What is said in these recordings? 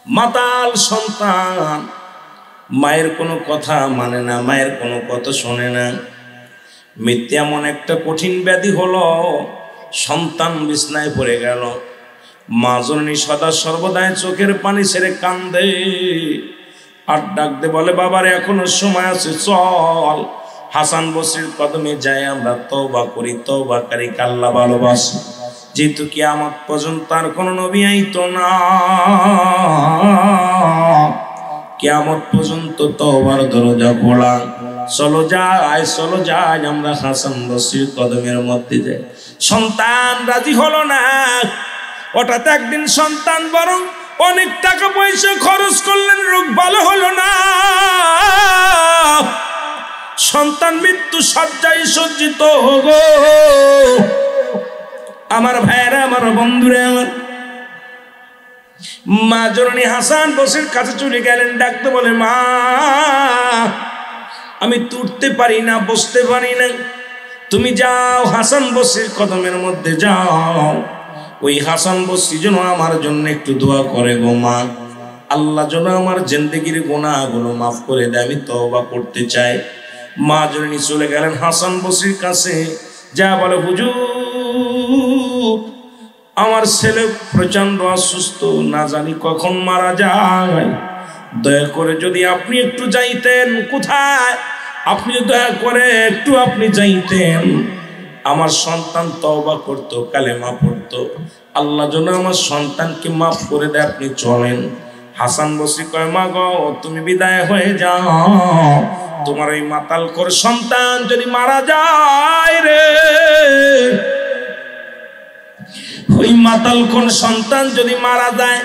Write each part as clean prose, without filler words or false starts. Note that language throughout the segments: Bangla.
মাতাল সন্তান, মায়ের কোনো কথা মানে না, মায়ের কোনো কথা শোনে না। মৃত্যু এমন একটা কঠিন ব্যাধি হলো, সন্তান বিছনায় পড়ে গেল, মা জননী সদা সর্বদাই চোখের পানি ছেড়ে কান্দে আর ডাক দে বলে, বাবার এখনো সময় আছে, চল হাসান বসরির কদমে যাই, আমরা তওবা করি। তওবাকারী আল্লাহ ভালোবাসে। যেহেতু কিয়ামত পর্যন্ত আর কোনো নবী আইতো না, কিয়ামত পর্যন্ত তওবার দরজা খোলা। চলো যাই আমরা হাসান বসরির কদমের মধ্যে যাই। সন্তান রাজি হলো না। হঠাৎ একদিন সন্তান বরং অনেক টাকা পয়সা খরচ করলেন, রোগ ভালো হলো না। সন্তান মৃত্যু শয্যায় সজ্জিত। গো আমার ভাইয়েরা, আমার বন্ধুরা, আমার মা জননী হাসান বসরির কাছে চলে গেলেন, ডাকতে বলে, মা আমি উঠতে পারি না, বসতে পারি না, তুমি যাও হাসান বসরির কদমের মধ্যে যাও, ওই হাসান বসরি যেন আমার জন্য একটু দোয়া করে গো মা, আল্লাহ যেন আমার জিন্দেগির গুনাহগুলো মাফ করে দেয়, আমি তওবা করতে চাই। মা জননী চলে গেলেন হাসান বসরির কাছে, যা বলে, হুজুর আমার ছেলে প্রচন্ড অসুস্থ, না জানি কখন মারা যায়, দয়া করে যদি আপনি একটু যাইতেন। কোথায়? আপনি দয়া করে একটু আপনি যাইতেন, আমার সন্তান তওবা করতো, কালেমা পড়তো, আল্লাহ যেন আমার সন্তানকে মাফ করে দেয়, আপনি চলেন। হাসান বসরি কয়, মা গো তুমি বিদায় হয়ে যাও, তোমার ওই মাতাল করে সন্তান যদি মারা যায় রে, ওই মাতাল কোন সন্তান যদি মারা যায়,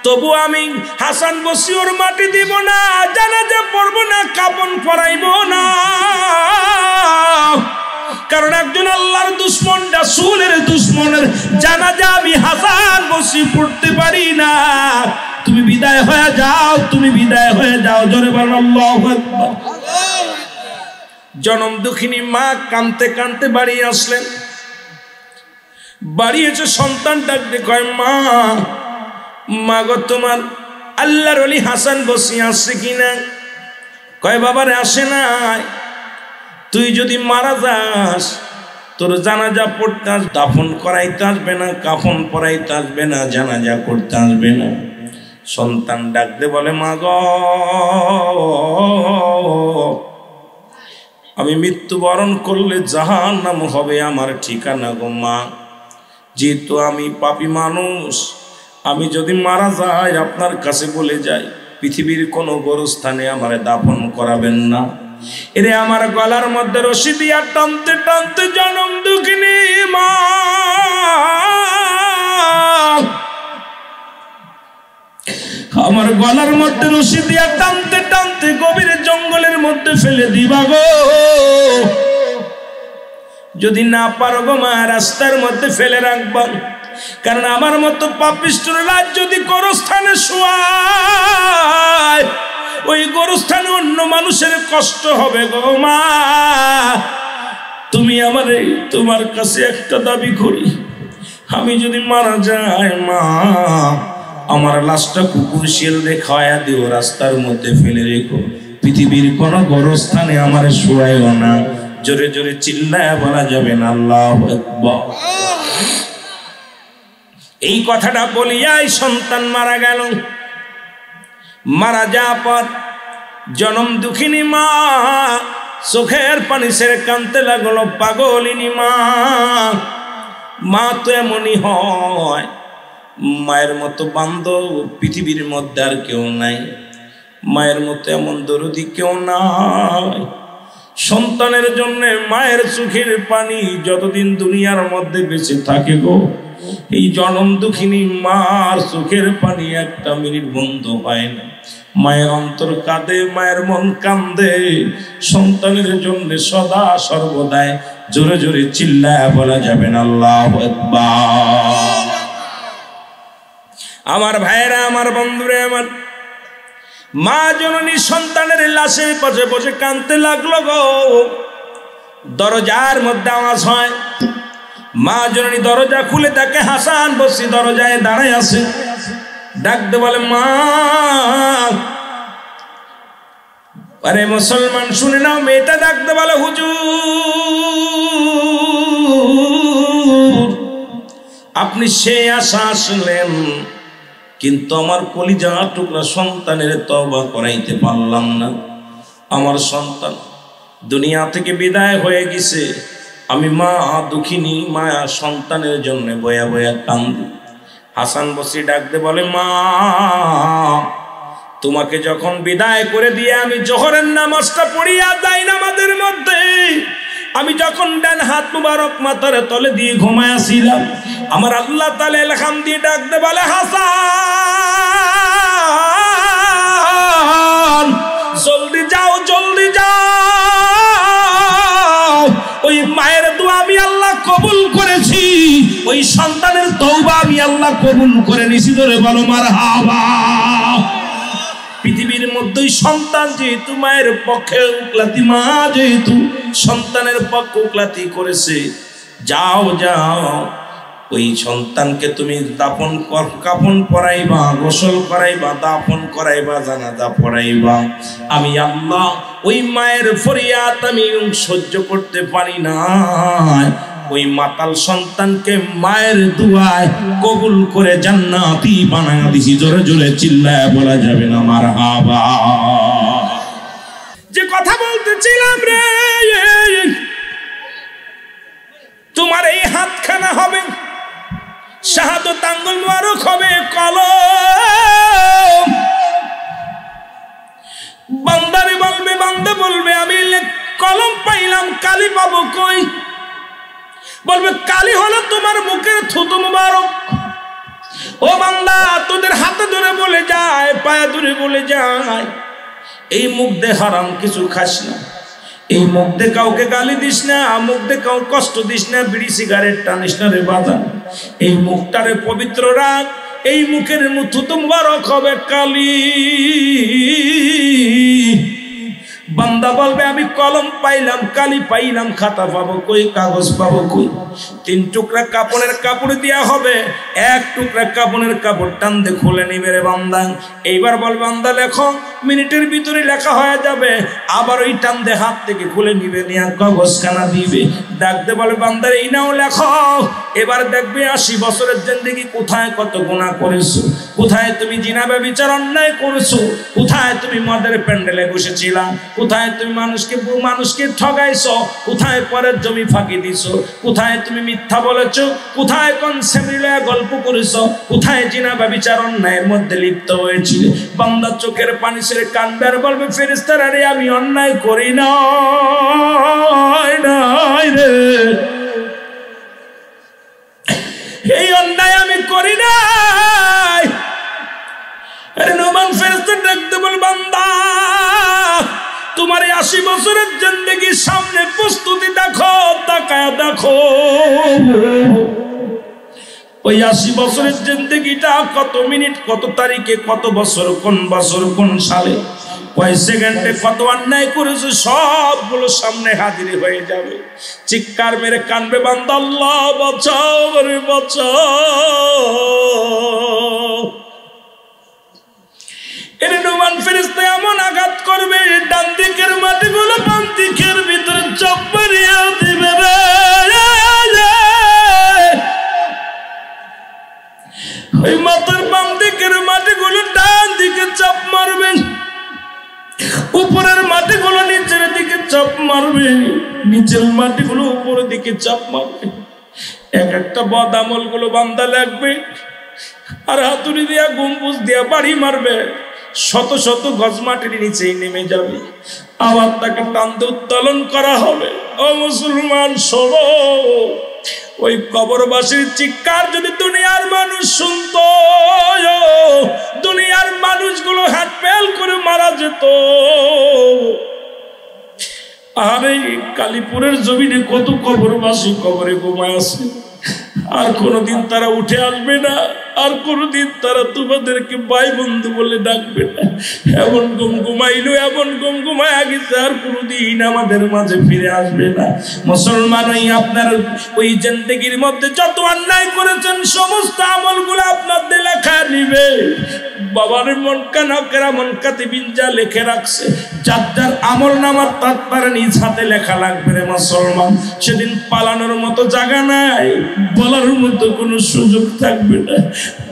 তবু আমি হাসান বসরি ওর মাটি দিব না, জানাজা পড়বো না, কাফন পরাইব না, কারণ একজন আল্লাহর দুশমন, রাসূলের দুশমনের জানাজা আমি হাসান বসরি পড়তে পারি না। তুমি বিদায় হয়ে যাও, তুমি বিদায় হয়ে যাও। জোরে বলেন আল্লাহু আকবার। জনম দুঃখিনী মা কাঁদতে কাঁদতে বাড়ি আসলেন। বাড়ি এসে সন্তান ডাকতে কয়, মা গো তোমার আল্লাহর ওলি হাসান বসরি আসছে কিনা? কয়, বাবারে আসে নাই, তুই যদি মারা যাস তোর জানাজা পড়তে আস, দাফন করাইতে আসবে না, কাফন পরাইতে আসবে না, জানাজা করতে আসবে না। সন্তান ডাকতে বলে, মা গো আমি মৃত্যুবরণ করলে জাহান্নাম হবে আমার ঠিকানা গো মা, যেহেতু আমি পাপী মানুষ, আমি যদি মারা যাই আপনার কাছে বলে যাই পৃথিবীর কোনো গোরস্থানে আমার দাফন করাবেন না। এরে আমার গলার মধ্যে রশি দিয়া টানতে টানতে জনম দুঃখিনী মা আমার গলার মধ্যে রশি দিয়া টানতে টানতে গভীর জঙ্গলের মধ্যে ফেলে দিবা গো। যদি না পারো গো মা, রাস্তার মধ্যে ফেলে রাখবা, কারণ আমার মতো পাপিষ্ঠর লাশ যদি গোরস্থানে শোয়ায়, ওই গোরস্থানে অন্য মানুষের কষ্ট হবে গো মা। তুমি আমারে তোমার কাছে একটা দাবি করি, আমি যদি মারা যাই মা, আমার লাশটা কুকুর শিয়াল দিয়ে খাওয়া দিও, রাস্তার মধ্যে ফেলে রেখো, পৃথিবীর কোনো গোরস্থানে আমার শোয়াইও না। জোরে জোরে চিল্লায় বলা যাবে না আল্লাহু আকবার। এই কথাটা বলিয়াই সন্তান মারা গেল। মারা যাওয়ার পর জনম দুঃখিনী মা চোখের পানি ছেড়ে কাঁদতে লাগলো। পাগলিনী মা, মা তো এমনই হয়, মায়ের মতো বান্ধব পৃথিবীর মধ্যে আর কেউ নাই, মায়ের মতো এমন দরদি কেউ নাই। সন্তানের জন্য মায়ের চোখের পানি যতদিন দুনিয়ার মধ্যে বেঁচে থাকে গো, এই জনম দুঃখিনী মার চোখের পানি একটা মিনিট বন্ধ হয় না। মায়ের অন্তর কাঁদে, মায়ের মন কান্দে সন্তানের জন্য সদা সর্বদাই। জোরে জোরে চিল্লায় বলা যাবে না আল্লাহু আকবার। আমার ভাইয়েরা, আমার বন্ধুরা, আমার মা জননী সন্তানের লাশের পাশে বসে কাঁদতে লাগলো গো। দরজার মধ্যে আওয়াজ হয়, মা জননী দরজা খুলে তাকে হাসান বসরি দরজায় দাঁড়ায় আছে। ডাকতে বলে মা। আরে মুসলমান শুনে নাও, মেয়েটা ডাকতে বলে হুজুর আপনি সেই আশা আসলেন, কিন্তু আমার কলিজা টুকরা সন্তানের তওবা করাইতে পারলাম না। আমার সন্তান দুনিয়া থেকে বিদায় হয়ে গেছে, আমি মা দুঃখিনী মায়া সন্তানের জন্য বয়া বয়া কান্দি। হাসান বসরি ডাকতে বলে মা, তোমাকে যখন বিদায় করে দিয়ে আমি জোহরের নামাজটা পড়িয়া যাই নামাজের মধ্যে, আমি যখন ডান হাত মুবারক মাথার তলে দিয়ে ঘুমায়াছিলাম, আমার আল্লাহ তাআলা এলহাম দিয়ে ডাকতে বলে হাসান জলদি যাও, জলদি যাও, ওই মায়ের দোয়া আমি আল্লাহ কবুল করেছি, ওই সন্তানের তওবা আমি আল্লাহ কবুল করে নিছি। ধরে বলো মারহাবা। পৃথিবীর মধ্যেই সন্তান যেহেতু মায়ের পক্ষে উকলাতি, মা যেহেতু সন্তানের পক্ষে উকলাতি করেছে, যাও যাও ওই সন্তানকে তুমি দাফন কাফন পরাইবা, গোসল করাইবা, দাফন করাইবা, জানাজা পড়াইবা। আমি আল্লাহ ওই মায়ের ফরিয়াদ আমি সহ্য করতে পারি না, ওই মাতাল সন্তানকে মায়ের দুয়ায় কবুল করে জান্নাতি বানায়া দিছি। জোরে জোরে চিল্লায় বলা যাবে না মারহাবা। যে কথা বলতেছিলাম রে, তোমার এই হাতখানা হবে শাহাদত আঙ্গুল মুবারক হবে কলম। বান্দারে বলবে, বান্দা বলবে আমি কলম পাইলাম, কালি পাবো কই? বলবে কালি হলো তোমার মুখের থুতু মুবারক। ও বান্দা তোদের হাতে ধরে বলে যায়, পায়ে ধরে বলে যায়, এই মুখ দিয়ে হারাম কিছু খাস না, এই মুখ দিয়ে কাউকে গালি দিস না, মুখ দিয়ে কাউকে কষ্ট দিস না, বিড়ি সিগারেট টানিস না রে বাজান, এই মুখটারে পবিত্র রাখ, এই মুখের থুতু মুবারক হবে কালি। বান্দা বলবে আমি কলম পাইলাম, কালি পাইলাম, খাতা পাবো কই, কাগজ পাবো কই? 3 টুকরা কাপড়ের কাপড় দেয়া হবে, 1 টুকরা কাপড়ের কাপড় টান দিয়ে খুলে নিবে রে বান্দা। এইবার বল বান্দা লেখো, মিনিটের ভিতরে লেখা হয়ে যাবে, আবার ওই টান দিয়ে হাত থেকে খুলে নিবে, নিয়ে কাগজখানা দিবে, ডাকতে বলে বান্দার এই নাও লেখো। এবার দেখবে 80 বছরের জিন্দেগি কোথায় কত গুনাহ করেছো, কোথায় তুমি জিনা ব্যভিচার অন্যায় করেছো, কোথায় তুমি মদের প্যান্ডেলে বসেছিলা, কোথায় তুমি মানুষকে ঠগাইছো, কোথায় পরের জমি ফাঁকি দিছো, কোথায় তুমি মিথ্যা বলেছো, কোথায় কোন সেমিলে গল্প করেছো, কোথায় জিনা ব্যভিচার অন্যায়ের মধ্যে লিপ্ত হয়েছিল। বান্দা চোখের পানি ছেড়ে কাঁদবে আর বলবে ফেরেশতারা রে আমি অন্যায় করি না রে, এই অন্যায় আমি করি নাই। আরে নোমান ফেরেশতা ডাকতে বল বান্দা তোমার 80 বছরের জিন্দেগির সামনে প্রস্তুতি দেখো, তাকায়া দেখো, ওই 80 বছরের জিন্দেগিটা কত মিনিট, কত তারিখে, কত বছর, কোন বছর, কোন সালে, কয় সেকেন্ডে কত অন্যায় করেছে, সবগুলো সামনে হাজির হয়ে যাবে। চিৎকার মেরে কানবে বান্দা আল্লাহ বাঁচাও রে বাঁচাও। এর নোমান ফেরেশতা এমন আঘাত করবে, ডান দিকের মাটিগুলো বাম দিকের ভিতরে চাপ মারিয়া দিবে রে। ওই মাথার বাম দিকের মাটিগুলো ডান দিকে চাপ মারবে, উপরের মাটিগুলো নিচের দিকে চাপ মারবে, নিচের মাটিগুলো উপরের দিকে চাপ মারবে। এক একটা বদ আমল গুলো বান্দা লাগবে, আর হাতুড়ি দিয়া গম্বুজ দিয়া বাড়ি মারবে, শত শত গজ মাটির নিচেই নেমে যাবে, আবার তাকে টানতে উত্তোলন করা হবে। ও মুসলমান শোনো, ওই কবরবাসীর চিৎকার যদি দুনিয়ার মানুষ শুনতো, দুনিয়ার মানুষগুলো হাত পেল করে মারা যেত। আরে কালীপুরের জমিনে কত কবরবাসী কবরে ঘুমায় আছে, আর কোনোদিন তারা উঠে আসবে না। আর কোনদিন তারা তোমাদেরকে ভাই বন্ধু বলে ডাকবে না। এমন ঘুমাইলো, এমন ঘুমায় গেছে, আর কোনদিন আমাদের মাঝে ফিরে আসবে না। মুসলমান, ওই আপনার ওই জিন্দেগির মধ্যে যত অন্যায় করেছেন সমস্ত আমলগুলো আপনাদের লেখা নিবে। বাবার মন কানা মন কাতিবিন যা লিখে রাখছে, যার যার আমল নামার তার নিজ হাতে লেখা লাগবে রে মুসলমান। সেদিন পালানোর মতো জায়গা নাই, বলার মতো কোনো সুযোগ থাকবে না।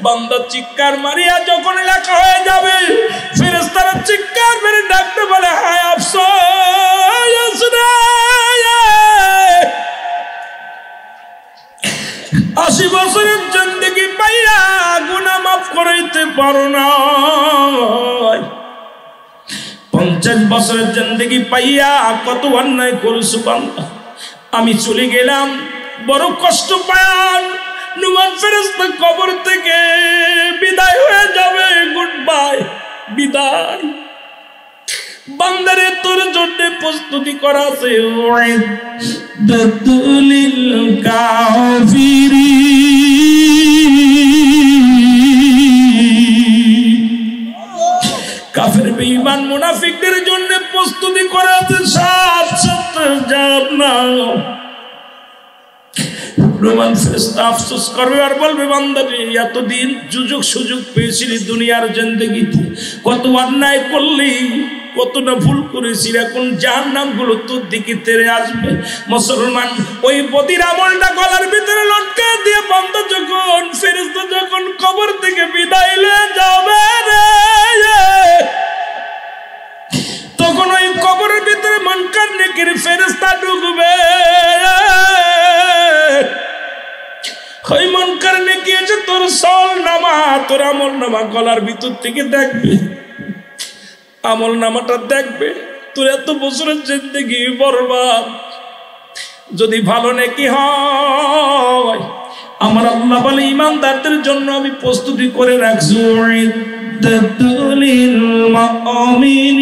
বান্দা চিৎকার মারিয়া যখন লেখা হয়ে যাবে, ফেরেশতারা চিৎকার মেরে ডাকতে বলে, হায় আফসোস রে, 80 বছরের জিন্দেগি পাইয়া গুনাহ মাফ করাইতে পারো না, 50 বছরের জিন্দেগি পাইয়া কত অন্যায় করেছো বান্দা। আমি চলে গেলাম, বড় কষ্ট পায়ান নুমান ফেরেশতা কবর থেকে বিদায় হয়ে যাবে, গুড বাই, বিদায়। বান্দারে তোর জন্য প্রস্তুতি করা আছে, ওয়াইদাতুলিল কাফিরিন, কাফের বেঈমান মুনাফিকদের জন্য প্রস্তুতি করা আছে, সাত জাহান্নাম। রোমান ফেরেশতা আফসোস করবে আর বলবে, বান্দারে এতদিন সুযোগ পেয়েছিলি দুনিয়ার জিন্দেগিতে, কত অন্যায় করলি, কতটা ভুল করেছিস, এখন জাহান্নামগুলো তোর দিকে তেড়ে আসবে। মুসলমান, ওই বদির আমলটা গলার ভিতরে লটকা দিয়ে বান্দা যখন ফেরেশতা যখন কবর থেকে বিদায় লয়ে যাবে রে, তখন ওই কবরের ভিতরে মুনকার নেকির ফেরেশতা ঢুকবে। ওই মুনকার নেকি আছে তোর সল নামা, তোর আমল নামা গলার ভিতর থেকে দেখবে, আমল নামাটা দেখবে, তোর এত বছরের জিন্দেগি বরবাদ। যদি ভালো নেকি হয়, আমার আল্লাহ বলে ইমানদারদের জন্য আমি প্রস্তুতি করে রাখছি, ইদ্দাতুলিল মুমিনিন।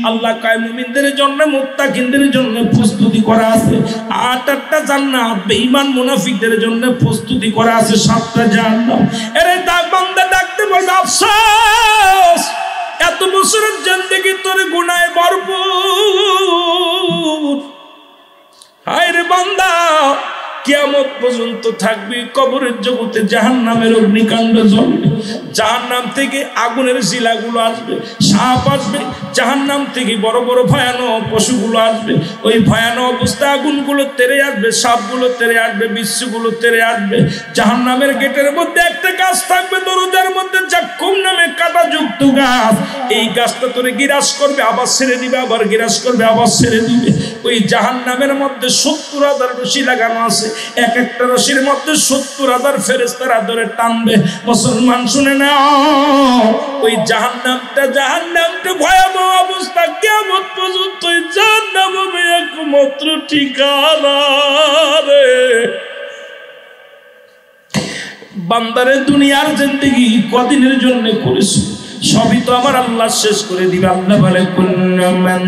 আল্লাহ কয় মুমিনদের জন্য, মুত্তাকিনদের জন্য প্রস্তুতি করা আছে 8টা জান্নাত, বেঈমান মুনাফিকদের জন্য প্রস্তুতি করা আছে 7টা জাহান্নাম। এরে বান্দা ডাকতে বলবে, আফসোস এত বছরের জিন্দেগি তোর গুনাহে ভরপুর। হায় রে বান্দা, কিয়ামত পর্যন্ত থাকবি কবরের জগতে, জাহান্নামের অগ্নিকাণ্ড জ্বলবে, জাহান্নাম থেকে আগুনের শিলাগুলো আসবে, সাপ আসবে, জাহান্নাম থেকে বড় বড় ভয়ানক পশুগুলো আসবে, ওই ভয়ানক অবস্থা আগুনগুলো তেড়ে আসবে, সাপগুলো তেড়ে আসবে, বিচ্ছুগুলো তেড়ে আসবে। জাহান্নামের গেটের মধ্যে একটা গাছ থাকবে, দরজার মধ্যে জাক্কুম নামে কাঁটাযুক্ত গাছ। এই গাছটা তোরে গিরাস করবে, আবার ছেড়ে দিবে, আবার গিরাস করবে, আবার ছেড়ে দিবে। ওই জাহান্নামের মধ্যে 70,000 রশি লাগানো আছে, এক একটা রশির মধ্যে 70,000 ফেরেশতারা ধরে টানবে। মুসলমান শুনে না, ওই জাহান্নামটা ভয়াবহ অবস্থা, কিয়ামত পর্যন্ত জাহান্নাম হবে একমাত্র ঠিকানা রে। বান্দারে দুনিয়ার জিন্দেগি কদিনের জন্য করেছো, সবই তো আমার আল্লাহ শেষ করে দিবে। আল্লাহ বলে, কুল্লু মান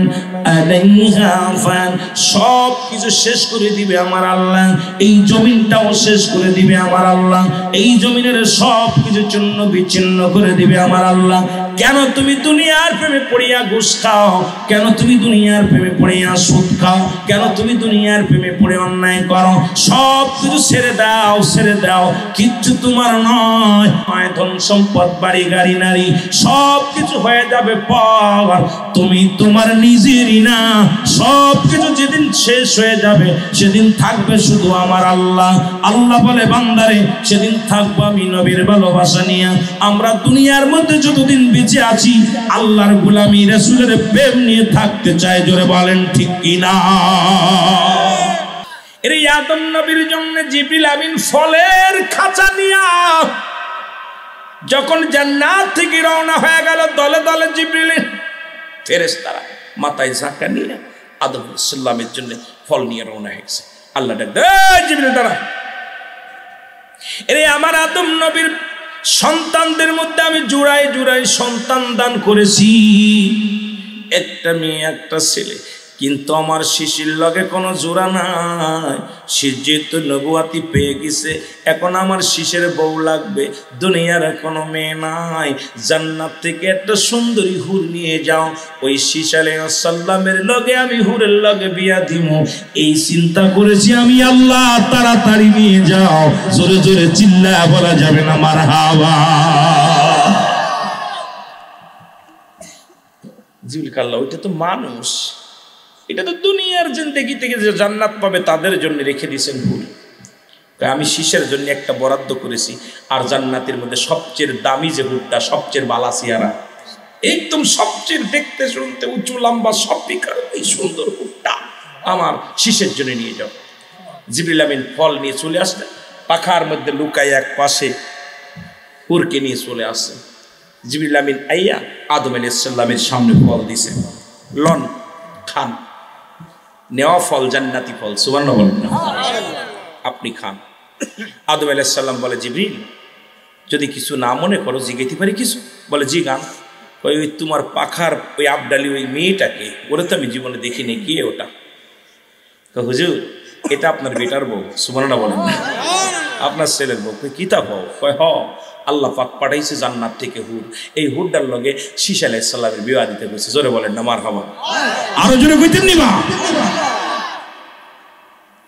আলাইহা ফান, সব কিছু শেষ করে দিবে আমার আল্লাহ। এই জমিনটাও শেষ করে দিবে আমার আল্লাহ, এই জমিনের সব কিছু চূর্ণ বিচ্ছিন্ন করে দিবে আমার আল্লাহ। কেন তুমি দুনিয়ার প্রেমে পড়িয়া ঘুষ খাও? কেন তুমি দুনিয়ার প্রেমে পড়িয়া সুদ খাও? কেন তুমি দুনিয়ার প্রেমে পড়ে অন্যায় করো? সব কিছু ছেড়ে দাও, ছেড়ে দাও, কিচ্ছু তোমার নয়। ধন সম্পদ, বাড়ি গাড়ি, নারী, সব কিছু হয়ে যাবে পর, তুমি তোমার নিজেরই না। সব কিছু যেদিন শেষ হয়ে যাবে সেদিন থাকবে শুধু আমার আল্লাহ। আল্লাহ বলে, বান্দারে সেদিন থাকবো আমি নবীর ভালোবাসা নিয়ে। আমরা দুনিয়ার মধ্যে যতদিন বেঁচে আছি আল্লাহর গোলামি, রাসূলের প্রেম নিয়ে থাকতে চাই। জোরে বলেন ঠিক কিনা? এর আদম নবীর জন্য জিবরিল আমিন ফলের খাঁচা নিয়া যখন জান্নাত থেকে রওনা হয়ে গেল, দলে দলে জিবরিল ফেরেশতারা মাথায় ঝাঁকা নিয়ে আদম আলাইহিস সালামের জন্য ফল নিয়ে রওনা হয়েছে। আল্লাহ ডাক দেয়, জিবরিল দাঁড়া। এরে আমার আদম নবীর সন্তানদের মধ্যে আমি জোড়ায় জোড়ায় সন্তান দান করেছি, একটা মেয়ে একটা ছেলে। কিন্তু আমার শিশির লগে কোনো জোড়া নাই। শীষ যেহেতু নবুয়াতি পেয়ে গেছে, এখন আমার শিশের বউ লাগবে। দুনিয়ার কোনো মেয়ে নাই, জান্নাত থেকে একটা সুন্দরী হুর নিয়ে যাও, ওই শীষ আলাইহিস সালামের লগে আমি হুরের লগে বিয়া দিমু। এই চিন্তা করেছি আমি আল্লাহ, তাড়াতাড়ি নিয়ে যাও। জোরে জোরে চিল্লায়া বলা যাবে না মারহাবা। জিবরিল আল্লাহ, ওইটা তো মানুষ, এটা তো দুনিয়ার জিন্দেগি থেকে যে জান্নাত পাবে তাদের জন্য রেখে দিয়েছেন হুর। আমি শীষের জন্য একটা বরাদ্দ করেছি। আর জান্নাতের মধ্যে সবচেয়ে দামি যে হুরটা, সবচেয়ে বালাসিয়ারা, একদম সবচেয়ে দেখতে শুনতে উঁচু লম্বা সব বিকার, এই সুন্দর হুরটা আমার শীষের জন্য নিয়ে যাও। জিবরিল আমিন ফল নিয়ে চলে আসলে, পাখার মধ্যে লুকায় এক পাশে হুরকে নিয়ে চলে আসছে। জিবরিল আমিন আইয়া আদম আলাইহিস সালামের সামনে ফল দিছে, লন খান। নেওয়া ফল জান্নাতি ফল, সুবহানাল্লাহ বলেন না, আপনি খান। আদম আলাইহিস সালাম বলে, জিবরিল যদি কিছু না মনে করো জিগাইতে পারি কিছু? বলে, জি গান। ওই তোমার পাখার ওই আবডালি ওই মেয়েটাকে, ওরা তো আমি জীবনে দেখিনি, কে ওটা? হুজুর এটা আপনার বেটার বউ। সুবহানাল্লাহ বলেন না, আপনার ছেলের বউ। কি তা বউ? কয় হ, আল্লাহ পাক পাঠাইছে জান্নাত থেকে হুর, এই হুরটার লগে শীষ আলাইহিস সালামের বিবাহ দিতে কইছে। জোরে বলেন না মারহাবা। আরো জোরে কইতেন নি মা?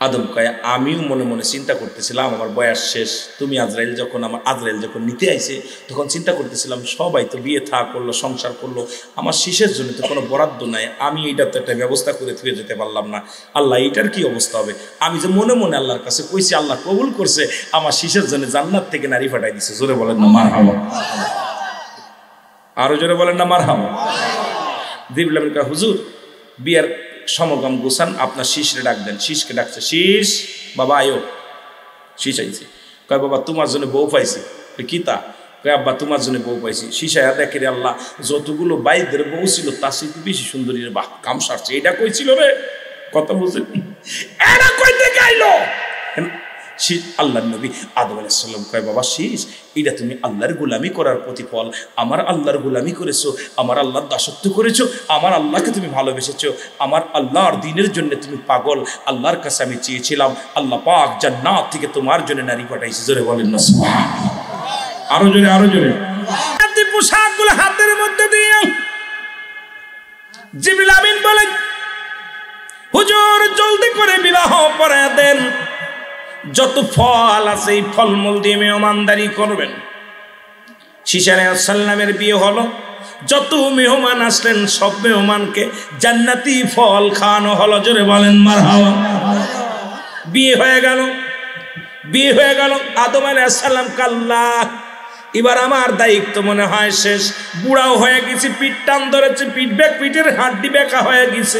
আদম কয়, আমিও মনে মনে চিন্তা করতেছিলাম আমার বয়স শেষ, তুমি আজরাইল যখন নিতে আইছে তখন চিন্তা করতেছিলাম সবাই তো বিয়ে থা করলো, সংসার করলো, আমার শীষের জন্য তো কোনো বরাদ্দ নাই, আমি এইটার তো একটা ব্যবস্থা করে থুয়ে যেতে পারলাম না। আল্লাহ এইটার কি অবস্থা হবে? আমি যে মনে মনে আল্লাহর কাছে কইছি, আল্লাহ কবুল করছে, আমার শীষের জন্য জান্নাত থেকে নারী পাঠাই দিছে। জোরে বলেন না মারহাবা। আরো জোরে বলেন না মারহাবা। জিবরিল আমিন কয়, হুজুর বিয়ের সমাগম গুছান, আপনার শীষরে ডাক দেন। শীষকে ডাকছে, শীষ বাবা আয়ো। শীষ আইছে, কয় বাবা তোমার জন্য বউ পাইছি। কি তা? কয় আব্বা তোমার জন্য বউ পাইছি। শীষ আয়া দেখে রে আল্লাহ, যতগুলো বাইদের বউ ছিল তার সাথে বেশি সুন্দরী রে, বাহ কাম সারছে। এটা কইছিল রে, কথা বুঝেন? এরা কই থেকে আইলো? আল্লাহর নবী আদম আলাইহিস সালাম কয়, বাবা শীষ, এটা তুমি আল্লাহর গোলামি করার প্রতিফল। আমার আল্লাহর গোলামি করেছো, আমার আল্লাহর দাসত্ব করেছো, আমার আল্লাহকে তুমি ভালোবেসেছো, আমার আল্লাহর দ্বীনের জন্য তুমি পাগল। আল্লাহর কাছে আমি চেয়েছিলাম, আল্লাহ পাক জান্নাত থেকে তোমার জন্য নারী পাঠাইছে। জোরে বলেন না সুবহানাল্লাহ। আরো জোরে, আরো জোরে। পোশাকগুলো হাতের মধ্যে দিয়ে জিবরিল আমিন বলেন, হুজুর জলদি করে বিবাহ পড়ায়া দেন, যত ফল আছে এই ফলমূল দিয়ে মেহমানদারি করবেন। শীষ আলাইহিস সালামের বিয়ে হলো, যত মেহমান আসলেন সব মেহমানকে জান্নাতি ফল খাওয়ানো হলো। জোরে বলেন মারহাবা। বিয়ে হয়ে গেল। আদম আলাইহিস সালাম কাল্লা, এবার আমার দায়িত্ব মনে হয় শেষ, বুড়াও হয়ে গেছি, পিঠ টান ধরেছে, পিঠের হাড্ডি বেঁকা হয়ে গেছে,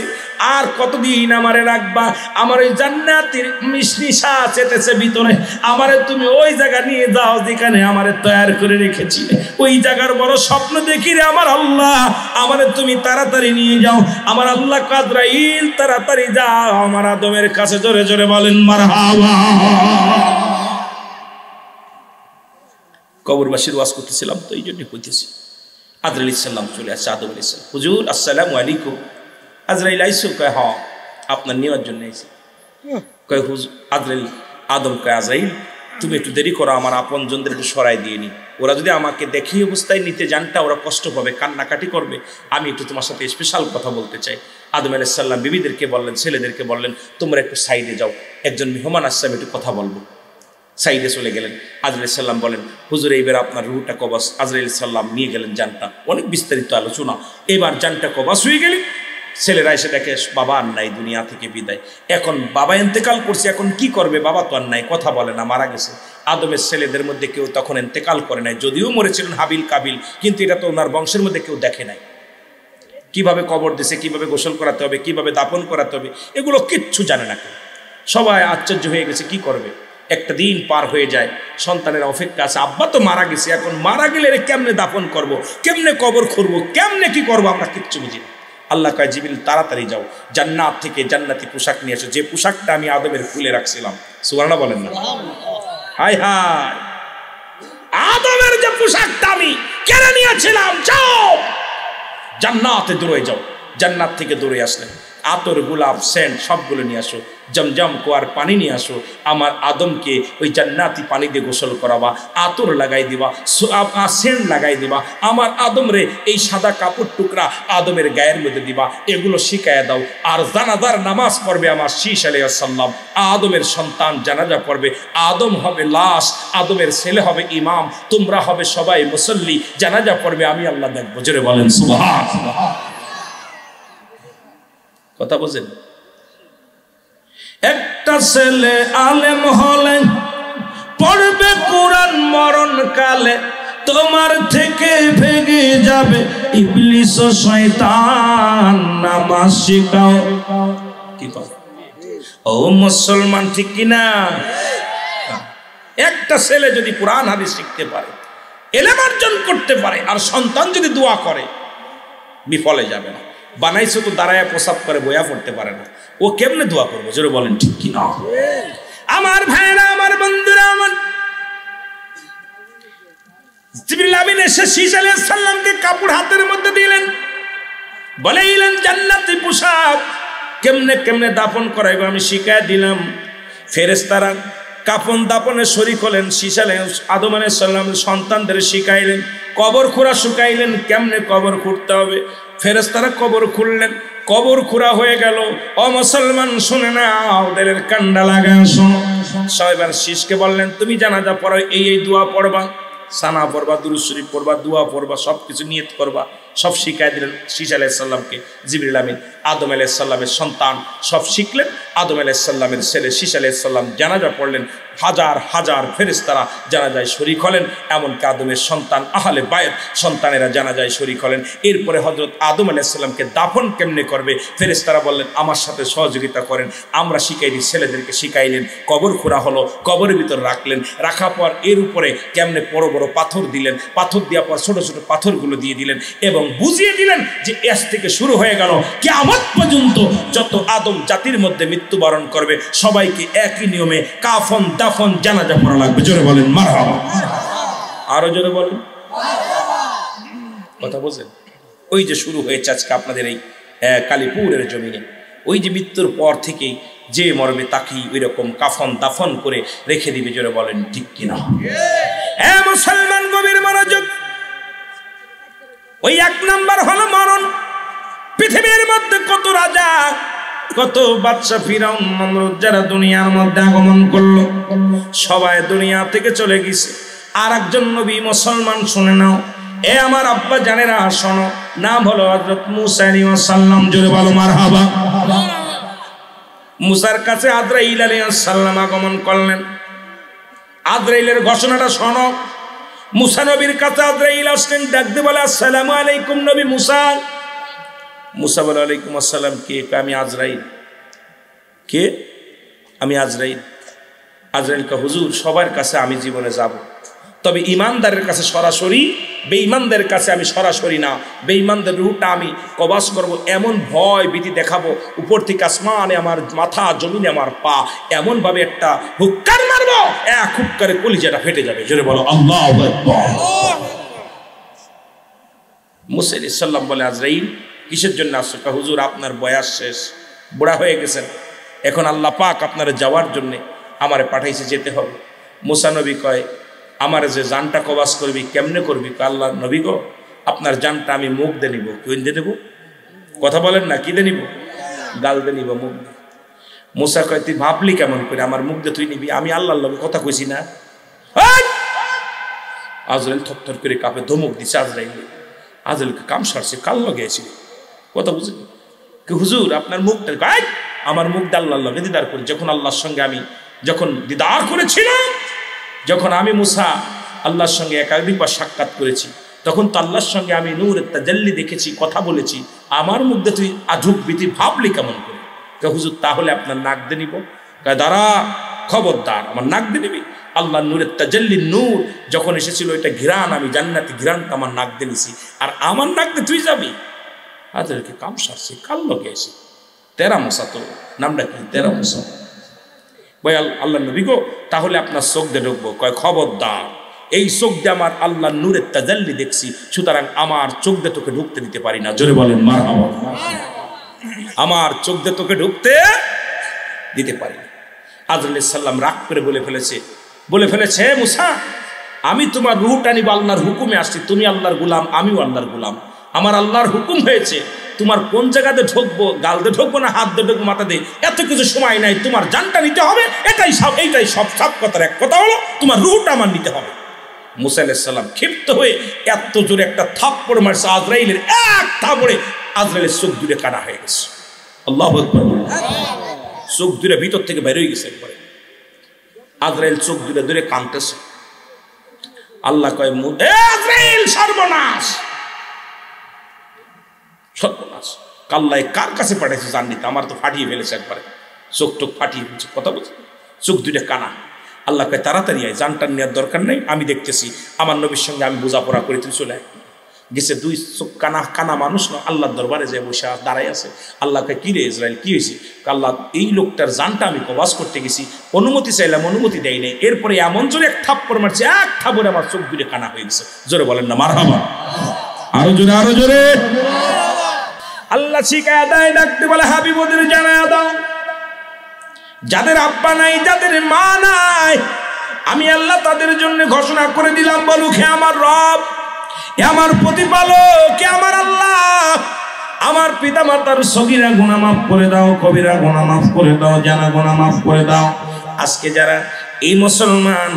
আর কতদিন আমারে রাখবা? আমার ওই জান্নাতের মিশনিশা চেতেছে ভিতরে, আমারে তুমি ওই জায়গা নিয়ে যাও যেখানে আমারে তৈরি করে রেখেছি, ওই জায়গার বড় স্বপ্ন দেখি রে আমার আল্লাহ, আমারে তুমি তাড়াতাড়ি নিয়ে যাও। আমার আল্লাহ আজরাইল তাড়াতাড়ি যাও আমার আদমের কাছে। জোরে জোরে বলেন মারহাবা। কবরবাসীর ওয়াজ করতেছিলাম তো এই জন্য কইতেছি। আজরাইল আলাইহিস সালাম চলে আসছে, আদম আলাইহিস সালাম, হুজুর আসসালামু আলাইকুম। আজরাইল আইসো? কয় হ্যাঁ, আপনার নেওয়ার জন্য আইসি। কয় হুজুর আজরাইল, আদম কয় আজরাইল তুমি একটু দেরি করো, আমার আপনজনদের একটু সরাই দিয়ে নি, ওরা যদি আমাকে দেখি অবস্থায় নিতে জানটা ওরা কষ্ট পাবে, কান্নাকাটি করবে, আমি একটু তোমার সাথে স্পেশাল কথা বলতে চাই। আদম আলাইহিস সালাম বিবিদেরকে বললেন, ছেলেদেরকে বললেন, তোমরা একটু সাইডে যাও, একজন মেহমান আসছে, আমি একটু কথা বলবো। সাইডে চলে গেলেন। আজরাইল সাল্লাম বলেন, হুজুর এইবার আপনার রুহটা কবজ। আজরাইল সাল্লাম নিয়ে গেলেন জানটা, অনেক বিস্তারিত আলোচনা। এবার জানটা কবজ হয়ে গেলে ছেলেরা এসে দেখে বাবা আর নাই, দুনিয়া থেকে বিদায়। এখন বাবা ইন্তেকাল করছে, এখন কি করবে? বাবা তো আর নাই, কথা বলে না, মারা গেছে। আদমের ছেলেদের মধ্যে কেউ তখন ইন্তেকাল করে নাই, যদিও মরেছিলেন হাবিল কাবিল, কিন্তু এটা তো ওনার বংশের মধ্যে কেউ দেখে নাই। কিভাবে কবর দিছে, কিভাবে গোসল করাতে হবে, কিভাবে দাফন করাতে হবে, এগুলো কিচ্ছু জানে না কেউ। সবাই আশ্চর্য হয়ে গেছে, কি করবে? একটা দিন পার হয়ে যায়, সন্তানের অপেক্ষা আছে, আব্বা তো মারা গেছে, এখন মারা গেলে কেমনে দাফন করব, কেমনে কবর খুঁড়বো, কেমনে কি করবো, আমরা কিচ্ছু বুঝি না। আল্লাহ কয়, জিবরিল তাড়াতাড়ি যাও, জান্নাত থেকে জান্নাতি পোশাক নিয়ে এসো, যে পোশাকটা আমি আদমের খুলে রাখছিলাম। সুবহানাল্লাহ বলেন না? হায় হায়, আদমের যে পোশাকটা আমি কেড়ে নিয়েছিলাম, যাও জান্নাতে দৌড়ে যাও। জান্নাত থেকে দৌড়ে আসলেন, আতর, গোলাপ, সেন্ট সবগুলো নিয়ে আসো, জমজম কুয়ার পানি নিয়ে আসো, আমার আদমকে ওই জান্নাতি পানি দিয়ে গোসল করাবা, আতর লাগাই দিবা, সেন্ট লাগাই দিবা, আমার আদম রে এই সাদা কাপড় টুকরা আদমের গায়ের মধ্যে দিবা, এগুলো শিখাইয়া দাও। আর জানাজার নামাজ পড়বে আমার শীষ আলাইহিস সালাম, আদমের সন্তান জানাজা পড়বে, আদম হবে লাশ, আদমের ছেলে হবে ইমাম, তোমরা হবে সবাই মুসল্লি, জানাজা পড়বে, আমি আল্লাহ দেখবো। জোরে বলেন সুবহানাল্লাহ। কথা বুঝেন? একটা ছেলে আলেম হলে পড়বে কোরআন, মরণ কালে তোমার থেকে ভেঙে যাবে ইবলিস ও শয়তান। নামাজ শিখাও। কি কথা? ও মুসলমান, ঠিক কিনা? একটা ছেলে যদি কোরআন হাদিস শিখতে পারে, ইলম অর্জন করতে পারে, আর সন্তান যদি দোয়া করে, বিফলে যাবে না। বানাইছো তো দাঁড়ায় প্রসাব করে, বইয়া পড়তে পারে না, ও কেমনে দোয়া করবে? জোরে বলেন ঠিক কিনা? আমার ভাইরা, আমার বন্ধুরা, আমার জিবরিল আমিন এসে শীষ আলাইহিস সালামকে কাপড় হাতের মধ্যে দিলেন, বলেইলেন জান্নাতি পোশাক কেমনে কেমনে দাফন করাইবো আমি শিখাই দিলাম। ফেরেশতারা কাফন দাপনে শরীক হলেন, শীষ আলাইহিস আদম আলাইহিস সালামের সন্তানদের শিখাইলেন, কবর খুঁড়া শুকাইলেন, কেমনে কবর খুঁড়তে হবে। ফেরেশতারা কবর খুঁড়লেন, কবর খুঁড়া হয়ে গেল। ও মুসলমান শুনে নাও, দিলের কান্ডা লাগা শোনো। সবাই শীষকে বললেন, তুমি জানাজা পড়ো, এই দোয়া পড়বা, সানা পড়বা, দুরূদ শরীফ পড়বা, দোয়া পড়বা, সব কিছু নিয়ত করবা, সব শিখাই দিলেন শীষ আলাইহিস সালামকে। জিবরিল আমিন আদম আলাইহিস সালামের সন্তান, সব শিখলেন। আদম আলাইহিস সালামের ছেলে শীষ আলাইহিস সালাম জানাজা পড়লেন, হাজার হাজার ফেরেশতারা জানাজায় শরীক হলেন, এমনকি আদমের সন্তান আহলে বায়ত সন্তানেরা জানাজায় শরীক হলেন। এরপরে হযরত আদম আলাইহিস সালামকে দাফন কেমনে করবে, ফেরেশতারা বললেন আমার সাথে সহযোগিতা করেন, আমরা শিখাই দিই। ছেলেদেরকে শিখাইলেন, কবর খোঁড়া হলো, কবরের ভিতর রাখলেন, রাখার পর এর উপরে কেমনে বড় বড় পাথর দিলেন, পাথর দেওয়ার পর ছোট ছোট পাথরগুলো দিয়ে দিলেন এবং বুঝিয়ে দিলেন যে এস থেকে শুরু হয়ে গেল কিয়ামত পর্যন্ত যত আদম জাতির মধ্যে মৃত্যুবরণ করবে সবাইকে একই নিয়মে কাফন দাফন জানাজা পড়া লাগবে। জোরে বলেন মারহাবা। আরো জোরে বলেন। কথা বলছেন? ওই যে শুরু হয়েছে আজকে আপনাদের এই কালীপুরের জমিনে, ওই যে মৃত্যুর পর থেকেই যে মরবে তাকেই ওই রকম কাফন দাফন করে রেখে দিবে। জোরে বলেন ঠিক কিনা? মুসলমান গভীর মনোযোগ। ওই এক নাম্বার হলো মরণ। পৃথিবীর মধ্যে কত রাজা, কত বাদশা, ফিরাউন, নমরুদ যারা দুনিয়ার মধ্যে আগমন করলো, সবাই দুনিয়া থেকে চলে গেছে। আর একজন নবী মুসলমান শুনে নাও, এ আমার আব্বা জানেরা শোনো, নাম হলো হযরত মুসা আলাইহিস সালাম। জোরে বলো মারহাবা। মুসার কাছে আজরাইল আলাইহিস সালাম আগমন করলেন। আজরাইলের ঘোষণাটা শোনো। মুসা নবীর কাছে আজরাইল আসলেন, ডাকতে বলে আসসালামু আলাইকুম নবী মুসা। মুসা বলে আলাইকুম আসসালাম। কে? আমি আজরাইল। কে? আমি আজরাইল। আজরাইল কা হুজুর সবার কাছে আমি জীবনে যাব, তবে ইমানদারের কাছে সরাসরি, বেঈমানদের কাছে আমি সরাসরি না, বেঈমানদের রূপটা আমি কবাস করব, এমন ভয় ভীতি দেখাবো, উপর থেকে আসমানে আমার মাথা, জমিনে আমার পা, এমন ভাবে একটা হুক্কার মারবো, এক হুক্কারে কলিজাটা ফেটে যাবে। জোরে বলো আল্লাহু আকবার। মুসা আলাইহিস সালাম বলে আজরাইল কিসের জন্য আসছো? হুজুর আপনার বয়স শেষ, বুড়া হয়ে গেছেন, এখন আল্লাহ পাক আপনার যাওয়ার জন্য আমারে পাঠাইছে, যেতে হবে। মুসা নবী কয় আমার যে জানটা কবাস করবি কেমনে করবি? আল্লাহ নবী গো আপনার জানটা আমি মুখ দিয়ে নিব। কি দিয়ে নেব? কথা বলেন না, কি দিয়ে নিব? গাল দিয়ে নিব, মুখ দিয়ে। মুসা কয় তুই ভাবলি কেমন করে আমার মুখ দিয়ে তুই নিবি? আমি আল্লাহর লগে কথা কইছি না? আজরাইল থরথর করে কাঁপে, ধমক দিছে আজরাইল। আজরাইলকে কাম সারছে, কাল লগে এসে কথা বুঝে কি হুজুর আপনার মুখটা? আমার মুখ দিয়ে আল্লাহর লগে দিদার করি। যখন আল্লাহর সঙ্গে আমি যখন দিদার করেছিলাম, যখন আমি মুসা আল্লাহর সঙ্গে একাধিকবার সাক্ষাৎ করেছি, তখন তো আল্লাহর সঙ্গে আমি নূরের তাজাল্লি দেখেছি, কথা বলেছি, আমার মধ্যে তুই আজব ভীতি ভাবলি কেমন করে? হুজুর তাহলে আপনার নাক দিয়ে নিব। দাঁড়া, খবরদার, আমার নাক দিয়ে নিবি? আল্লাহ নূরের তাজাল্লি নূর যখন এসেছিল এটা ঘিরান, আমি জান্নাতি ঘিরানটা আমার নাক দিয়ে নিছি, আর আমার নাক দিয়ে তুই যাবি? আজকে কাম সারছি, কাল লগে এসে তেরা মশা, তো নামটা কি? তেরা মশা। ভাই আল্লাহ নবী গো তাহলে আপনার চোখ দিয়ে ঢুকবো। কয় খবরদার, এই চোখ দিয়ে আমার আল্লাহ নূরের তাজাল্লি দেখছি, সুতরাং আমার চোখ দিয়ে তোকে ঢুকতে দিতে পারি না। জোরে বলেন মারহাবা। আমার চোখ দিয়ে তোকে ঢুকতে দিতে পারি। আজরাইল আলাইহিস সালাম রাগ করে বলে ফেলেছে মুসা, আমি তোমার রূহটা নিব, আল্লাহর হুকুমে আসছি, তুমি আল্লাহর গোলাম, আমিও আল্লাহর গোলাম, আমার আল্লাহর হুকুম হয়েছে, তোমার কোন জায়গাতে ঢুকবো, গাল দিয়ে ঢুকবো না হাত দিয়ে ঢুকবো, মাথা দিয়ে, এত কিছু সময় নাই, তোমার জানটা নিতে হবে, এইটাই সব কথার এক কথা হলো তোমার রূহটা আমার নিতে হবে। মুসা আলাইহিস সালাম ক্ষিপ্ত হয়ে এত জোরে একটা থাপ্পড় মারছে আজরাইলের, এক থাপ্পড়ে আজরাইলের চোখ দুটো কানা হয়ে গেছে। আল্লাহু আকবার। চোখ দুটো ভিতর থেকে বের হয়ে গেছে একবারে। আজরাইল চোখ দুটো দূরে কাঁদতেছে। আল্লাহ কয়, আজরাইল সর্বনাশ, সর্বনাশ, কাল্লাই কার কাছে পাঠাইছে জানি তো, আমার তো ফাটিয়ে ফেলেছে একবারে, চোখ টোক ফাটিয়ে ফেলছে, কথা বলছে, চোখ দুটো কানা। আল্লাহ কয়, তাড়াতাড়ি আয়, জানটার নেওয়ার দরকার নেই, আমি দেখতেছি, আমার নবীর সঙ্গে আমি বোঝাপড়া করে তুই চলে আয়। গেছে, দুই চোখ কানা মানুষ না, আল্লাহর দরবারে যে বসে দাঁড়াই আছে। আল্লাহ কয়, কি রে ইসরাইল, কি হয়েছে? আল্লাহ, এই লোকটার জানটা আমি কবাজ করতে গেছি, অনুমতি চাইলাম, অনুমতি দেয় নাই, এরপরে এমন জোরে এক থাপ্পড় মারছে, এক থাপ্পড়ে আমার চোখ দুটো কানা হয়ে গেছে। জোরে বলেন না মারহাবা। আরো জোরে, আরো জোরে। আল্লাহ শিখায় দেয়, ডাকতে বলে, হাবিব ওদের জানায় দাও, যাদের আব্বা নাই, যাদের মা নাই, আমি আল্লাহ তাদের জন্য ঘোষণা করে দিলাম, বলুক, হে আমার রব, হে আমার প্রতিপালক, হে আমার আল্লাহ, আমার পিতা মাতার সগীরা গুনাহ মাফ করে দাও, কবিরা গুনাহ মাফ করে দাও, জানা গুনাহ মাফ করে দাও। আজকে যারা এই মুসলমান